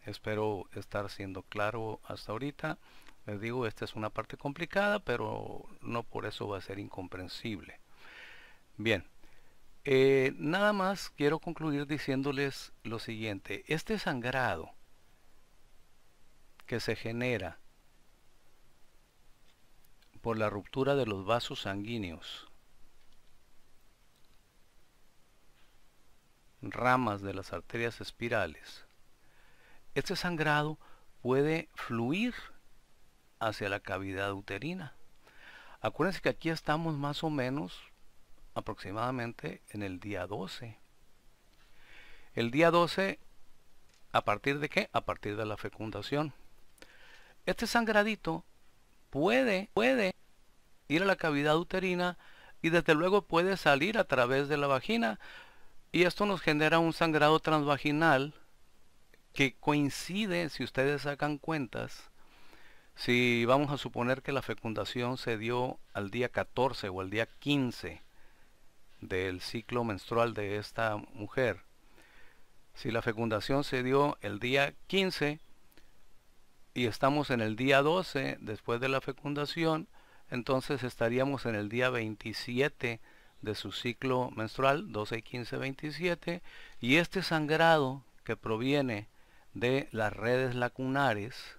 Espero estar siendo claro hasta ahorita. Les digo, esta es una parte complicada, pero no por eso va a ser incomprensible. Bien, nada más quiero concluir diciéndoles lo siguiente. Este sangrado que se genera por la ruptura de los vasos sanguíneos, ramas de las arterias espirales, este sangrado puede fluir hacia la cavidad uterina. Acuérdense que aquí estamos más o menos aproximadamente en el día 12. El día 12, ¿a partir de qué? A partir de la fecundación. Este sangradito puede ir a la cavidad uterina y desde luego puede salir a través de la vagina, y esto nos genera un sangrado transvaginal que coincide, si ustedes sacan cuentas, si vamos a suponer que la fecundación se dio al día 14 o al día 15 del ciclo menstrual de esta mujer, si la fecundación se dio el día 15 y estamos en el día 12 después de la fecundación, entonces estaríamos en el día 27 de su ciclo menstrual, 12, 15, 27, y este sangrado que proviene de las redes lacunares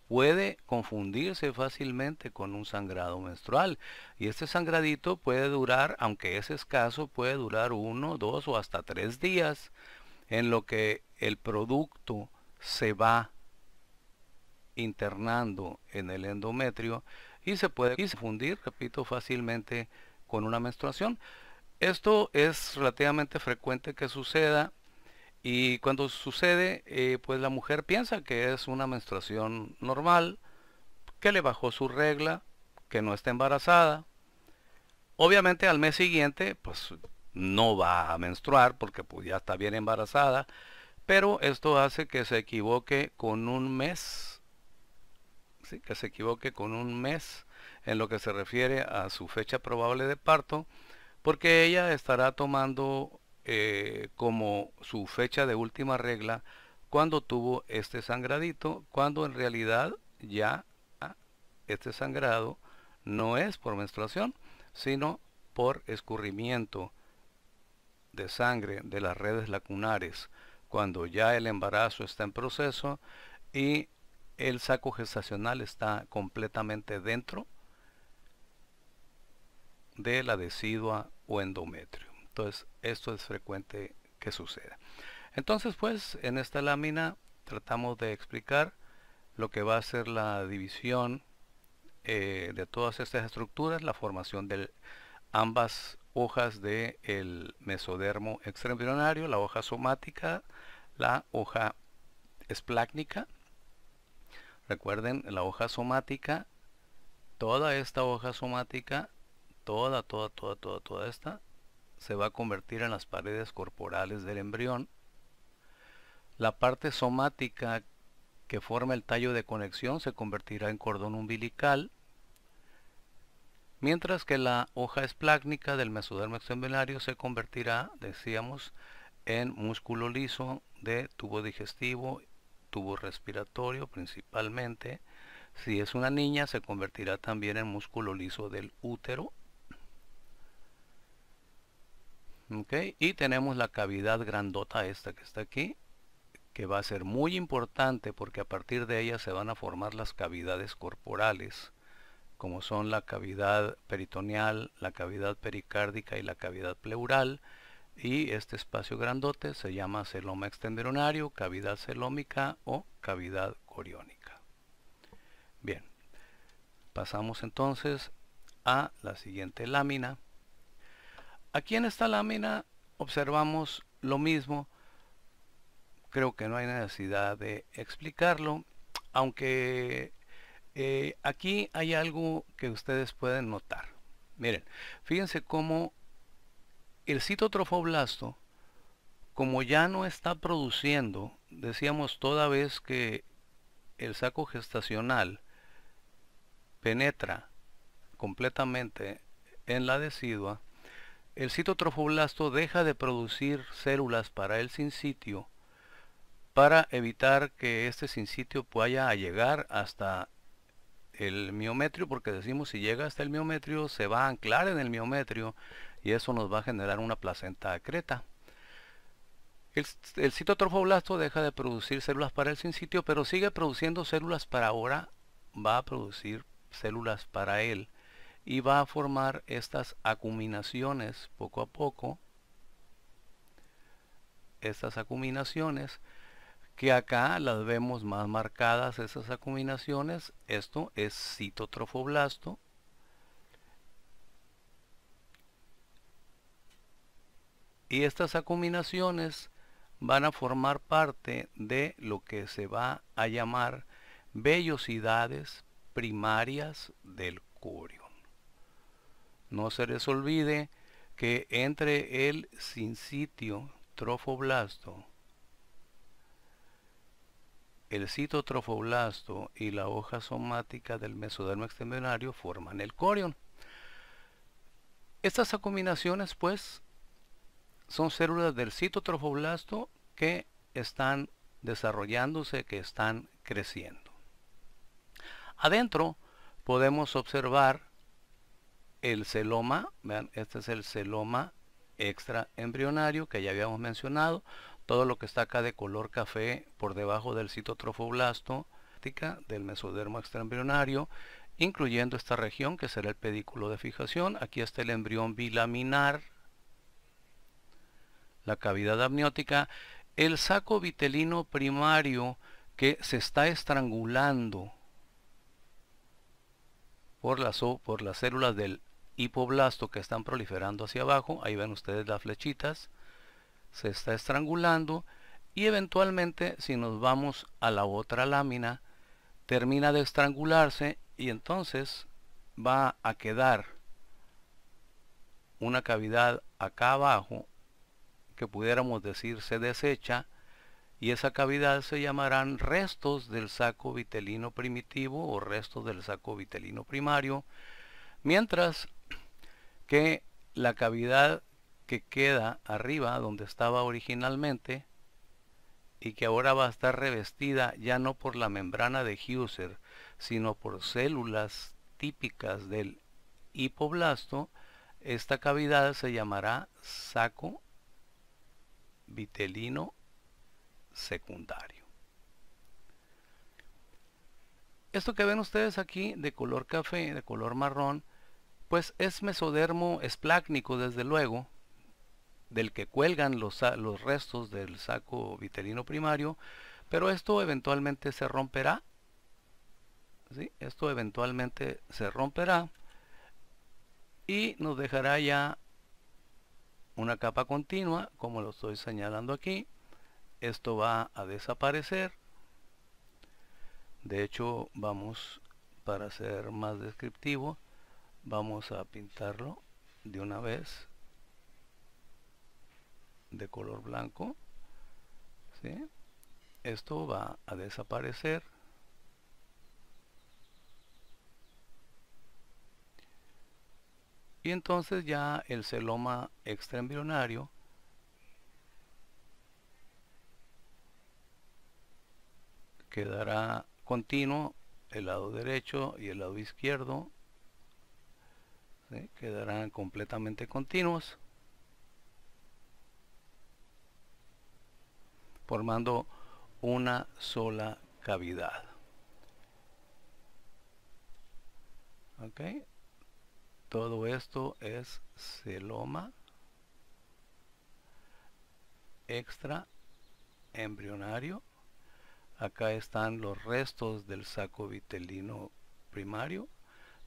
puede confundirse fácilmente con un sangrado menstrual, y este sangradito puede durar, aunque es escaso, puede durar 1, 2 o hasta 3 días, en lo que el producto se va internando en el endometrio y se puede confundir, repito, fácilmente con una menstruación. Esto es relativamente frecuente que suceda, y cuando sucede, pues la mujer piensa que es una menstruación normal, que le bajó su regla, que no está embarazada. Obviamente al mes siguiente pues no va a menstruar porque pues ya está bien embarazada, pero esto hace que se equivoque con un mes, ¿sí?, que se equivoque con un mes en lo que se refiere a su fecha probable de parto, porque ella estará tomando como su fecha de última regla cuando tuvo este sangradito, cuando en realidad ya este sangrado no es por menstruación, sino por escurrimiento de sangre de las redes lacunares, cuando ya el embarazo está en proceso y el saco gestacional está completamente dentro de la decidua o endometrio. Entonces, esto es frecuente que suceda. Entonces, pues, en esta lámina tratamos de explicar lo que va a ser la división de todas estas estructuras, la formación de ambas hojas del mesodermo extraembrionario, la hoja somática, la hoja esplácnica. Recuerden, la hoja somática, toda esta hoja somática, toda esta, se va a convertir en las paredes corporales del embrión. La parte somática que forma el tallo de conexión se convertirá en cordón umbilical, mientras que la hoja esplácnica del mesodermo extraembrionario se convertirá, decíamos, en músculo liso de tubo digestivo, tubo respiratorio principalmente. Si es una niña, se convertirá también en músculo liso del útero. ¿Okay? Y tenemos la cavidad grandota esta que está aquí, que va a ser muy importante porque a partir de ella se van a formar las cavidades corporales, como son la cavidad peritoneal, la cavidad pericárdica y la cavidad pleural. Y este espacio grandote se llama celoma extraembrionario, cavidad celómica o cavidad coriónica. Bien, pasamos entonces a la siguiente lámina. Aquí en esta lámina observamos lo mismo. Creo que no hay necesidad de explicarlo, aunque aquí hay algo que ustedes pueden notar. Miren, fíjense cómo el citotrofoblasto, como ya no está produciendo, decíamos toda vez que el saco gestacional penetra completamente en la decidua, el citotrofoblasto deja de producir células para el sincitio para evitar que este sincitio pueda llegar hasta el miometrio, porque decimos si llega hasta el miometrio se va a anclar en el miometrio y eso nos va a generar una placenta acreta. El citotrofoblasto deja de producir células para el sincitio, pero sigue produciendo células para ahora, va a producir células para él y va a formar estas acuminaciones poco a poco, estas acuminaciones que acá las vemos más marcadas, esas acuminaciones. Esto es citotrofoblasto. Y estas acuminaciones van a formar parte de lo que se va a llamar vellosidades primarias del corión. No se les olvide que entre el sincitio trofoblasto, el citotrofoblasto y la hoja somática del mesodermo extraembrionario forman el corión. Estas acuminaciones, pues, son células del citotrofoblasto que están desarrollándose, que están creciendo. Adentro podemos observar el celoma. Vean, este es el celoma extraembrionario que ya habíamos mencionado. Todo lo que está acá de color café por debajo del citotrofoblasto del mesodermo extraembrionario, incluyendo esta región que será el pedículo de fijación. Aquí está el embrión bilaminar, la cavidad amniótica, el saco vitelino primario que se está estrangulando por las células del hipoblasto que están proliferando hacia abajo. Ahí ven ustedes las flechitas. Se está estrangulando y eventualmente, si nos vamos a la otra lámina, termina de estrangularse y entonces va a quedar una cavidad acá abajo que pudiéramos decir se desecha, y esa cavidad se llamarán restos del saco vitelino primitivo o restos del saco vitelino primario, mientras que la cavidad que queda arriba donde estaba originalmente y que ahora va a estar revestida ya no por la membrana de Husser sino por células típicas del hipoblasto, esta cavidad se llamará saco vitelino secundario. Esto que ven ustedes aquí de color café, de color marrón, pues es mesodermo esplácnico, desde luego, del que cuelgan los restos del saco vitelino primario, pero esto eventualmente se romperá. ¿Sí? Esto eventualmente se romperá y nos dejará ya una capa continua, como lo estoy señalando aquí. Esto va a desaparecer. De hecho, vamos, para ser más descriptivo, vamos a pintarlo de una vez de color blanco, ¿sí? esto va a desaparecer. Y entonces ya el celoma extraembrionario quedará continuo, el lado derecho y el lado izquierdo, ¿sí?, quedarán completamente continuos, formando una sola cavidad. ¿Ok? Todo esto es celoma extraembrionario. Acá están los restos del saco vitelino primario,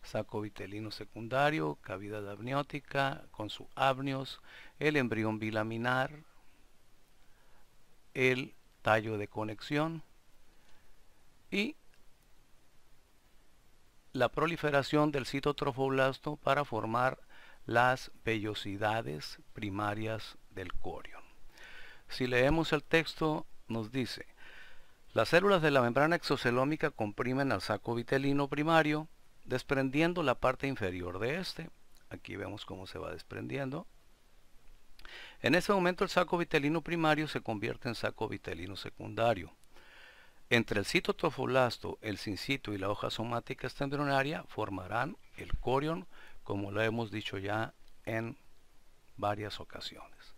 saco vitelino secundario, cavidad amniótica con su amnios, el embrión bilaminar, el tallo de conexión y la proliferación del citotrofoblasto para formar las vellosidades primarias del corion. Si leemos el texto, nos dice: las células de la membrana exocelómica comprimen al saco vitelino primario, desprendiendo la parte inferior de este. Aquí vemos cómo se va desprendiendo. En ese momento el saco vitelino primario se convierte en saco vitelino secundario. Entre el citotrofoblasto, el sincito y la hoja somática extraembrionaria formarán el corion, como lo hemos dicho ya en varias ocasiones.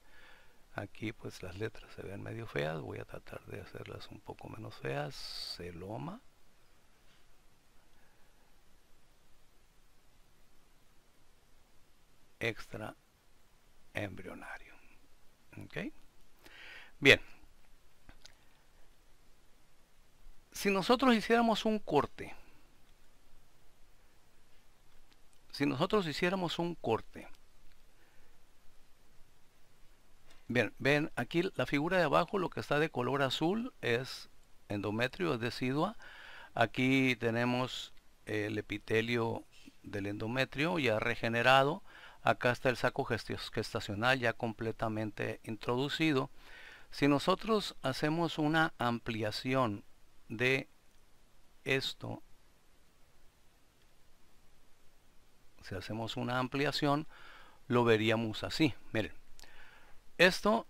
Aquí pues las letras se ven medio feas, voy a tratar de hacerlas un poco menos feas. Celoma extraembrionario. ¿Ok? Bien. Si nosotros hiciéramos un corte, bien, ven aquí la figura de abajo, lo que está de color azul es endometrio, es decidua. Aquí tenemos el epitelio del endometrio ya regenerado. Acá está el saco gestacional ya completamente introducido. Si nosotros hacemos una ampliación de esto, si hacemos una ampliación, lo veríamos así. Miren, esto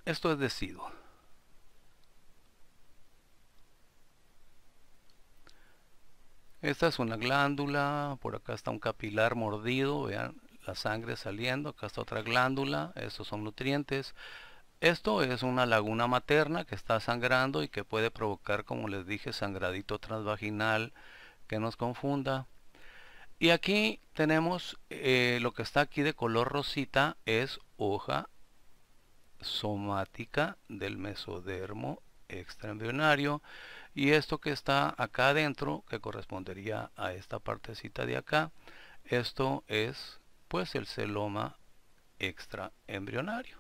es deciduo. Esta es una glándula, por acá está un capilar mordido, vean la sangre saliendo, acá está otra glándula, estos son nutrientes. Esto es una laguna materna que está sangrando y que puede provocar, como les dije, sangradito transvaginal que nos confunda. Y aquí tenemos lo que está aquí de color rosita, es hoja somática del mesodermo extraembrionario, y esto que está acá adentro, que correspondería a esta partecita de acá, esto es pues el celoma extraembrionario.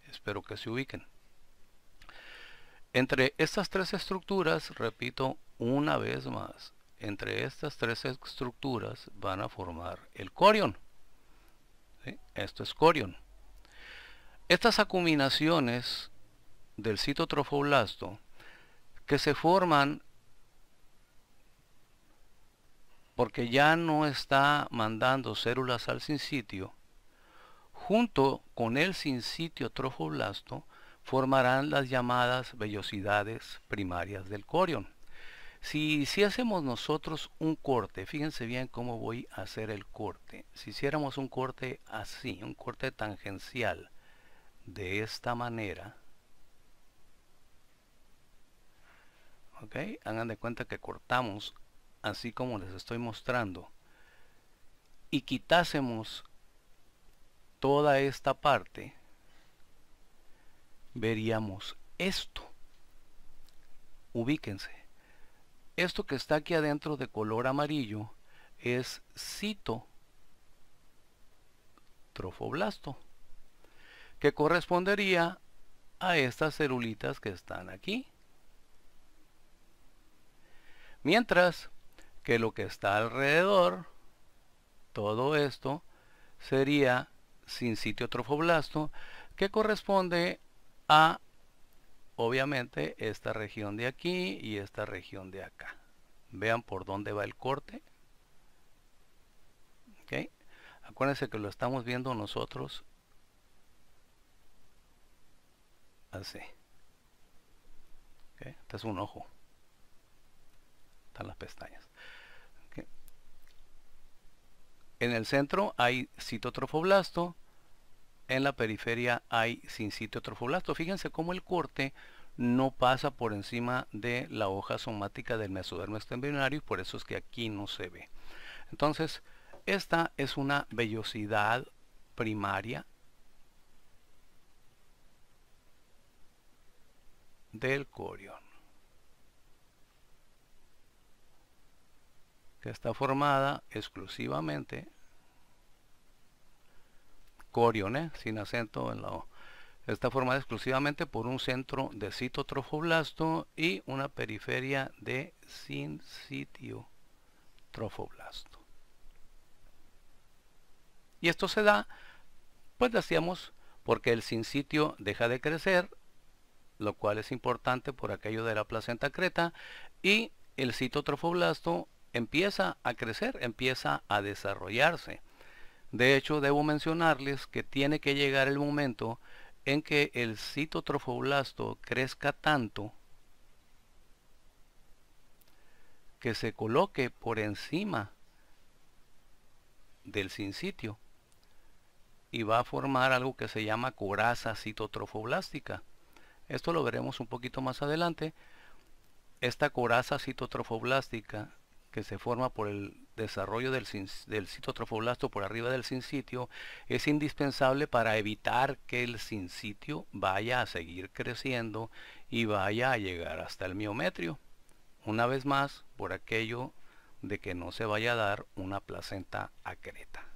Espero que se ubiquen. Entre estas tres estructuras, repito una vez más, entre estas tres estructuras van a formar el corion. ¿Sí? Esto es corion. Estas acuminaciones del citotrofoblasto que se forman porque ya no está mandando células al sincitio, junto con el sincitio trofoblasto formarán las llamadas vellosidades primarias del corion. Si hiciésemos nosotros un corte, fíjense bien cómo voy a hacer el corte. Si hiciéramos un corte así, un corte tangencial, de esta manera, ¿ok? Hagan de cuenta que cortamos así como les estoy mostrando y quitásemos toda esta parte, veríamos esto. Ubíquense. Esto que está aquí adentro de color amarillo es citotrofoblasto, que correspondería a estas celulitas que están aquí. Mientras que lo que está alrededor, todo esto, sería sincitio trofoblasto, que corresponde a obviamente esta región de aquí y esta región de acá. Vean por dónde va el corte. ¿Okay? Acuérdense que lo estamos viendo nosotros así. ¿Okay? Este es un ojo. Están las pestañas. ¿Okay? En el centro hay citotrofoblasto. En la periferia hay sincitio trofoblasto. Fíjense cómo el corte no pasa por encima de la hoja somática del mesodermo extraembrionario y por eso es que aquí no se ve. Entonces, esta es una vellosidad primaria del corión, que está formada exclusivamente corión, sin acento en la O. Está formada exclusivamente por un centro de citotrofoblasto y una periferia de sincitio trofoblasto. Y esto se da, pues decíamos, porque el sincitio deja de crecer, lo cual es importante por aquello de la placenta creta, y el citotrofoblasto empieza a crecer, empieza a desarrollarse. De hecho, debo mencionarles que tiene que llegar el momento en que el citotrofoblasto crezca tanto que se coloque por encima del sincitio y va a formar algo que se llama coraza citotrofoblástica. Esto lo veremos un poquito más adelante. Esta coraza citotrofoblástica que se forma por el desarrollo del citotrofoblasto por arriba del sincitio es indispensable para evitar que el sincitio vaya a seguir creciendo y vaya a llegar hasta el miometrio. Una vez más, por aquello de que no se vaya a dar una placenta acreta.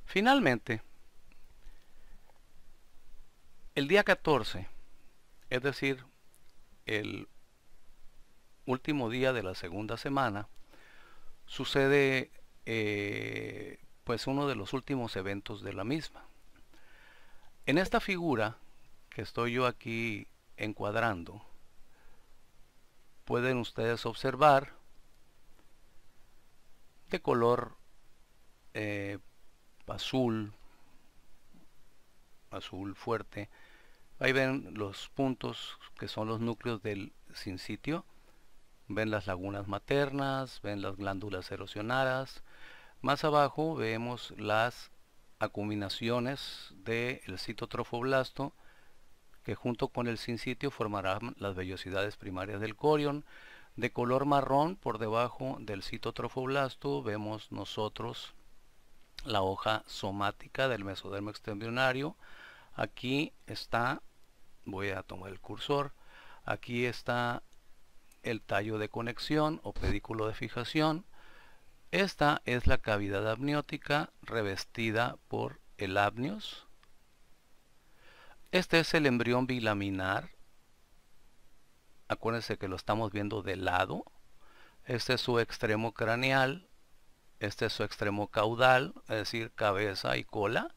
Finalmente, el día 14, es decir, el último día de la segunda semana, sucede pues uno de los últimos eventos de la misma. En esta figura que estoy yo aquí encuadrando, pueden ustedes observar de color azul fuerte. Ahí ven los puntos que son los núcleos del sincitio. Ven las lagunas maternas, ven las glándulas erosionadas. Más abajo vemos las acuminaciones del citotrofoblasto, que junto con el sincitio formarán las vellosidades primarias del corión. De color marrón, por debajo del citotrofoblasto, vemos nosotros la hoja somática del mesodermo extraembrionario. Aquí está, voy a tomar el cursor, aquí está el tallo de conexión o pedículo de fijación. Esta es la cavidad amniótica revestida por el amnios. Este es el embrión bilaminar. Acuérdense que lo estamos viendo de lado. Este es su extremo craneal. Este es su extremo caudal, es decir, cabeza y cola.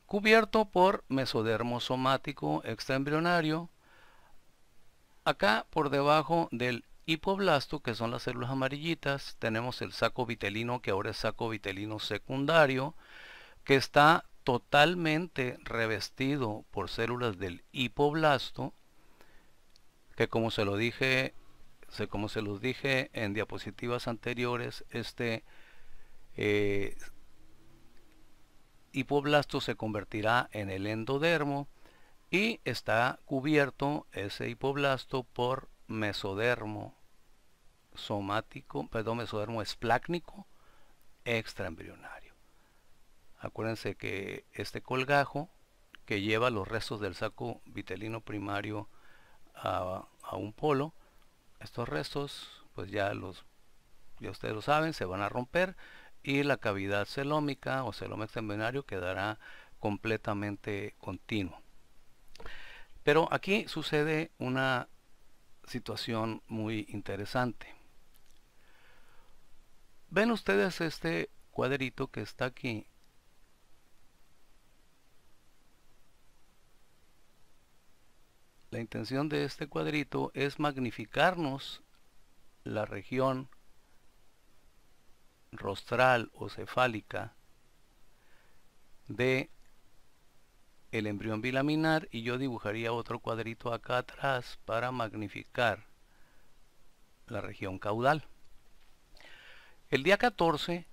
Cubierto por mesodermo somático extraembrionario. Acá por debajo del hipoblasto, que son las células amarillitas, tenemos el saco vitelino, que ahora es saco vitelino secundario, que está totalmente revestido por células del hipoblasto, que como se los dije en diapositivas anteriores, este hipoblasto se convertirá en el endodermo y está cubierto ese hipoblasto por mesodermo somático, perdón, mesodermo esplácnico extraembrionario. Acuérdense que este colgajo que lleva los restos del saco vitelino primario a un polo, estos restos pues ya ustedes lo saben, se van a romper y la cavidad celómica o celoma extraembrionario quedará completamente continuo. Pero aquí sucede una situación muy interesante. Ven ustedes este cuadrito que está aquí. intención de este cuadrito es magnificarnos la región rostral o cefálica de el embrión bilaminar, y yo dibujaría otro cuadrito acá atrás para magnificar la región caudal. El día 14,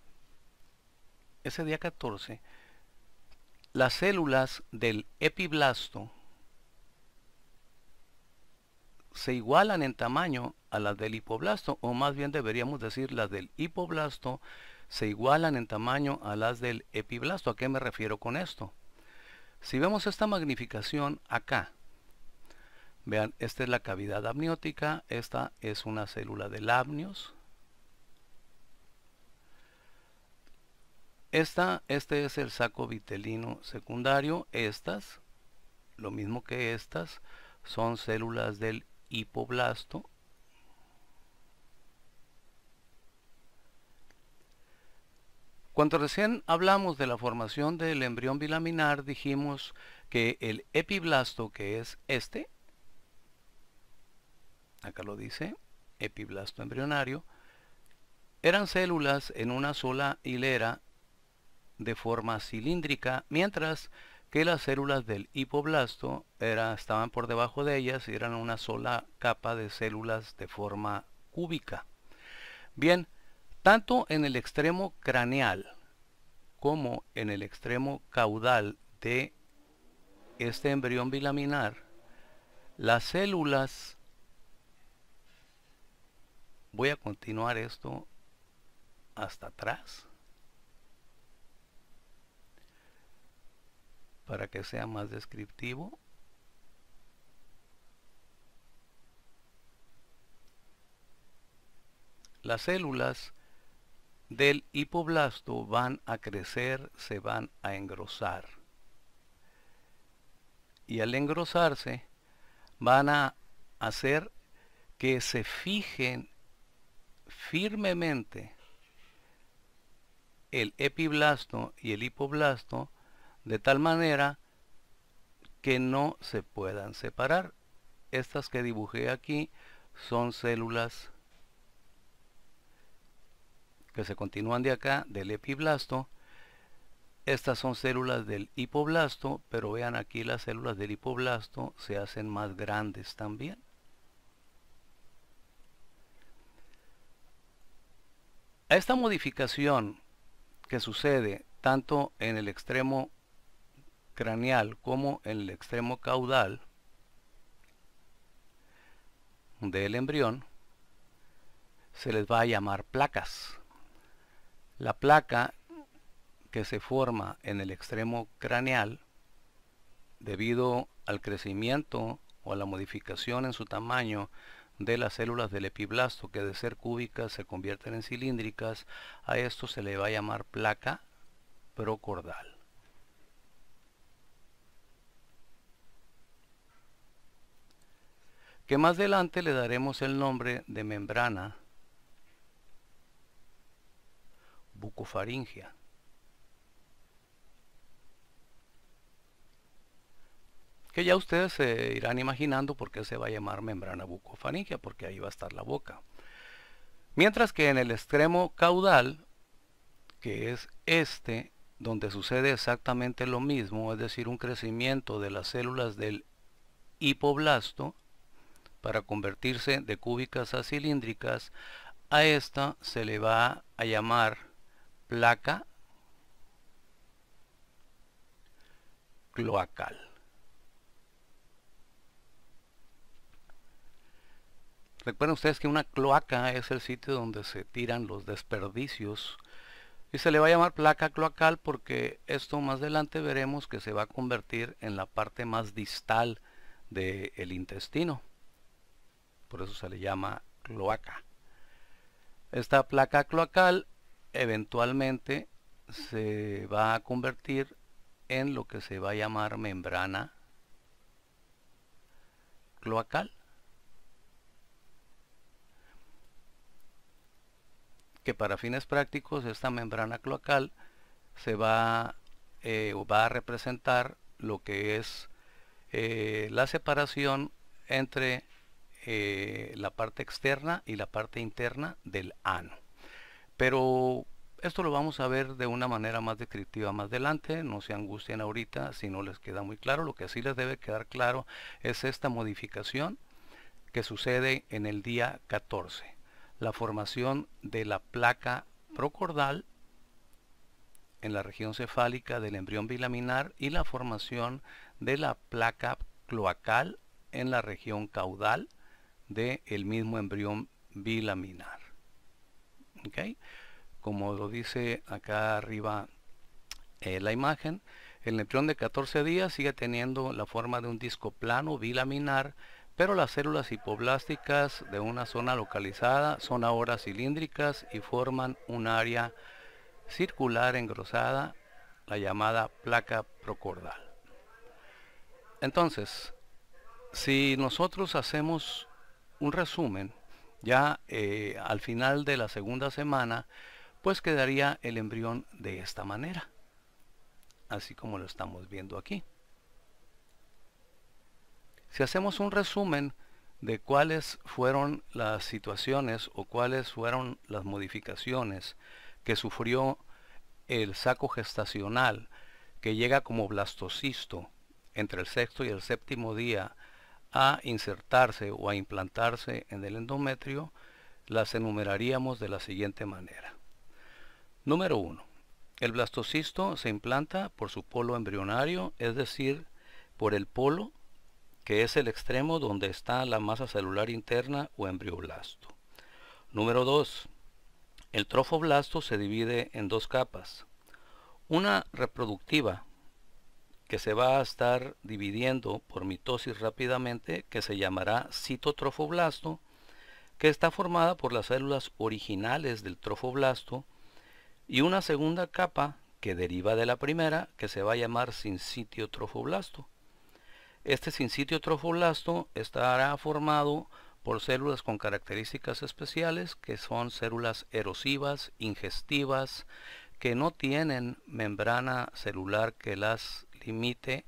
ese día 14, las células del epiblasto se igualan en tamaño a las del hipoblasto, o más bien deberíamos decir las del hipoblasto se igualan en tamaño a las del epiblasto. ¿A qué me refiero con esto? Si vemos esta magnificación acá, vean, esta es la cavidad amniótica, esta es una célula del amnios, este es el saco vitelino secundario, estas, lo mismo que estas, son células del hipoblasto. Cuando recién hablamos de la formación del embrión bilaminar, dijimos que el epiblasto, que es este, acá lo dice, epiblasto embrionario, eran células en una sola hilera de forma cilíndrica, mientras que las células del hipoblasto estaban por debajo de ellas y eran una sola capa de células de forma cúbica. Bien, tanto en el extremo craneal como en el extremo caudal de este embrión bilaminar, las células, voy a continuar esto hasta atrás para que sea más descriptivo. Las células del hipoblasto van a crecer, se van a engrosar. Y al engrosarse, van a hacer que se fijen firmemente el epiblasto y el hipoblasto, de tal manera que no se puedan separar. Estas que dibujé aquí son células que se continúan de acá, del epiblasto. Estas son células del hipoblasto, pero vean aquí las células del hipoblasto se hacen más grandes también. A esta modificación que sucede tanto en el extremo craneal como en el extremo caudal del embrión, se les va a llamar placas. La placa que se forma en el extremo craneal debido al crecimiento o a la modificación en su tamaño de las células del epiblasto, que de ser cúbicas se convierten en cilíndricas, a esto se le va a llamar placa procordal. Que más adelante le daremos el nombre de membrana bucofaringea. Que ya ustedes se irán imaginando por qué se va a llamar membrana bucofaringea, porque ahí va a estar la boca. Mientras que en el extremo caudal, que es este, donde sucede exactamente lo mismo, es decir, un crecimiento de las células del hipoblasto para convertirse de cúbicas a cilíndricas, a esta se le va a llamar placa cloacal. Recuerden ustedes que una cloaca es el sitio donde se tiran los desperdicios, y se le va a llamar placa cloacal porque esto más adelante veremos que se va a convertir en la parte más distal del intestino. Por eso se le llama cloaca. Esta placa cloacal eventualmente se va a convertir en lo que se va a llamar membrana cloacal, que para fines prácticos esta membrana cloacal se va a representar lo que es la separación entre la parte externa y la parte interna del ano. Pero esto lo vamos a ver de una manera más descriptiva más adelante. No se angustien ahorita si no les queda muy claro. Lo que sí les debe quedar claro es esta modificación que sucede en el día 14. La formación de la placa procordal en la región cefálica del embrión bilaminar y la formación de la placa cloacal en la región caudal del mismo embrión bilaminar. ¿Okay? Como lo dice acá arriba la imagen, el embrión de 14 días sigue teniendo la forma de un disco plano bilaminar, pero las células hipoblásticas de una zona localizada son ahora cilíndricas y forman un área circular engrosada, la llamada placa procordal. Entonces, si nosotros hacemos un resumen, ya al final de la segunda semana, pues quedaría el embrión de esta manera, así como lo estamos viendo aquí. Si hacemos un resumen de cuáles fueron las situaciones o cuáles fueron las modificaciones que sufrió el saco gestacional, que llega como blastocisto entre el sexto y el séptimo día a insertarse o a implantarse en el endometrio, las enumeraríamos de la siguiente manera. Número 1. El blastocisto se implanta por su polo embrionario, es decir, por el polo que es el extremo donde está la masa celular interna o embrioblasto. Número 2. El trofoblasto se divide en dos capas. Una reproductiva, que se va a estar dividiendo por mitosis rápidamente, que se llamará citotrofoblasto, que está formada por las células originales del trofoblasto, y una segunda capa que deriva de la primera, que se va a llamar sincitiotrofoblasto. Este sincitiotrofoblasto estará formado por células con características especiales, que son células erosivas, ingestivas, que no tienen membrana celular que las limite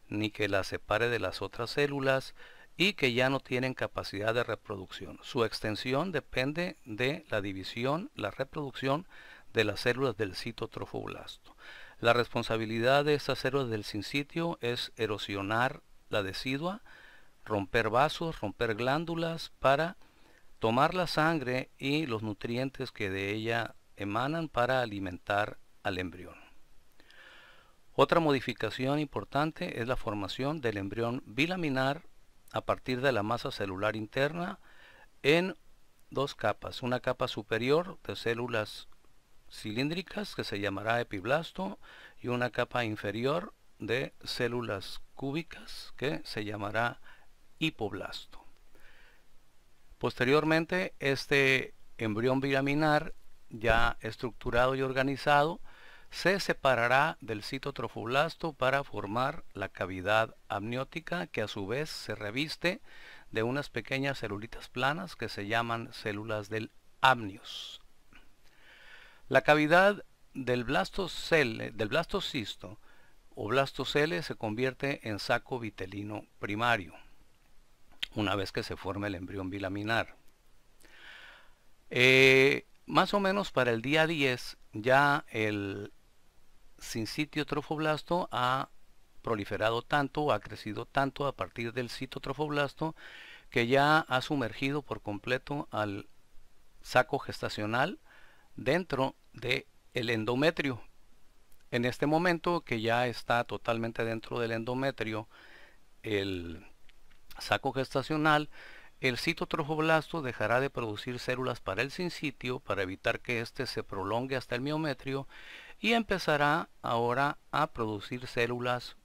ni que las separe de las otras células y que ya no tienen capacidad de reproducción. Su extensión depende de la división, la reproducción de las células del citotrofoblasto. La responsabilidad de estas células del sincitio es erosionar la decidua, romper vasos, romper glándulas para tomar la sangre y los nutrientes que de ella emanan para alimentar al embrión. Otra modificación importante es la formación del embrión bilaminar a partir de la masa celular interna en dos capas. Una capa superior de células cilíndricas que se llamará epiblasto y una capa inferior de células cúbicas que se llamará hipoblasto. Posteriormente, este embrión bilaminar ya estructurado y organizado se separará del citotrofoblasto para formar la cavidad amniótica, que a su vez se reviste de unas pequeñas celulitas planas que se llaman células del amnios. La cavidad del blastocisto o blastocele se convierte en saco vitelino primario una vez que se forme el embrión bilaminar. Más o menos para el día 10 ya el sincitiotrofoblasto ha proliferado tanto, ha crecido tanto a partir del citotrofoblasto, que ya ha sumergido por completo al saco gestacional dentro del endometrio. En este momento que ya está totalmente dentro del endometrio el saco gestacional, el citotrofoblasto dejará de producir células para el sincitio para evitar que éste se prolongue hasta el miometrio y empezará ahora a producir células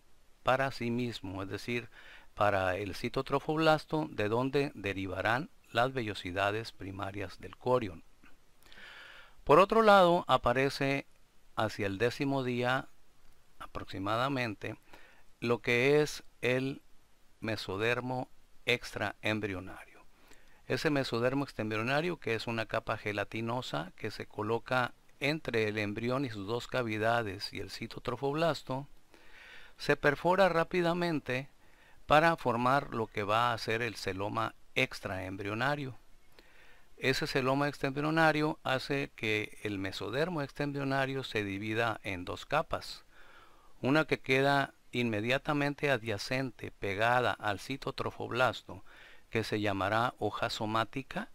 para sí mismo, es decir, para el citotrofoblasto, de donde derivarán las vellosidades primarias del corion. Por otro lado, aparece hacia el 10º día aproximadamente lo que es el mesodermo extraembrionario. Ese mesodermo extraembrionario, que es una capa gelatinosa que se coloca entre el embrión y sus dos cavidades y el citotrofoblasto, se perfora rápidamente para formar lo que va a ser el celoma extraembrionario. Ese celoma extraembrionario hace que el mesodermo extraembrionario se divida en dos capas, una que queda inmediatamente adyacente, pegada al citotrofoblasto, que se llamará hoja somática,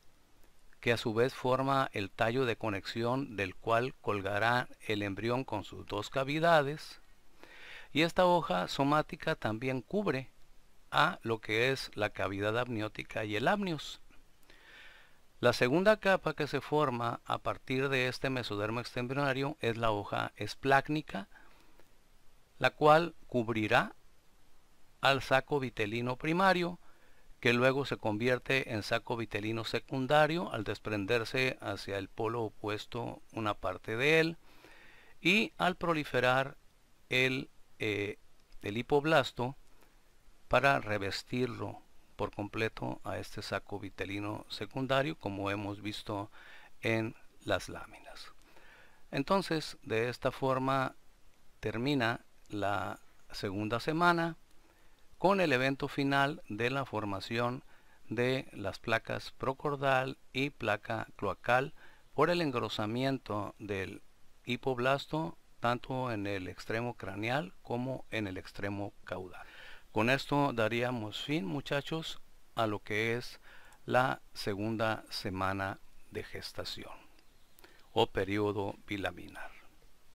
que a su vez forma el tallo de conexión del cual colgará el embrión con sus dos cavidades, y esta hoja somática también cubre a lo que es la cavidad amniótica y el amnios. La segunda capa que se forma a partir de este mesodermo extraembrionario es la hoja esplácnica, la cual cubrirá al saco vitelino primario, que luego se convierte en saco vitelino secundario al desprenderse hacia el polo opuesto una parte de él, y al proliferar el hipoblasto para revestirlo por completo a este saco vitelino secundario, como hemos visto en las láminas. Entonces, de esta forma termina la segunda semana con el evento final de la formación de las placas procordal y placa cloacal por el engrosamiento del hipoblasto tanto en el extremo craneal como en el extremo caudal. Con esto daríamos fin, muchachos, a lo que es la segunda semana de gestación o periodo bilaminar.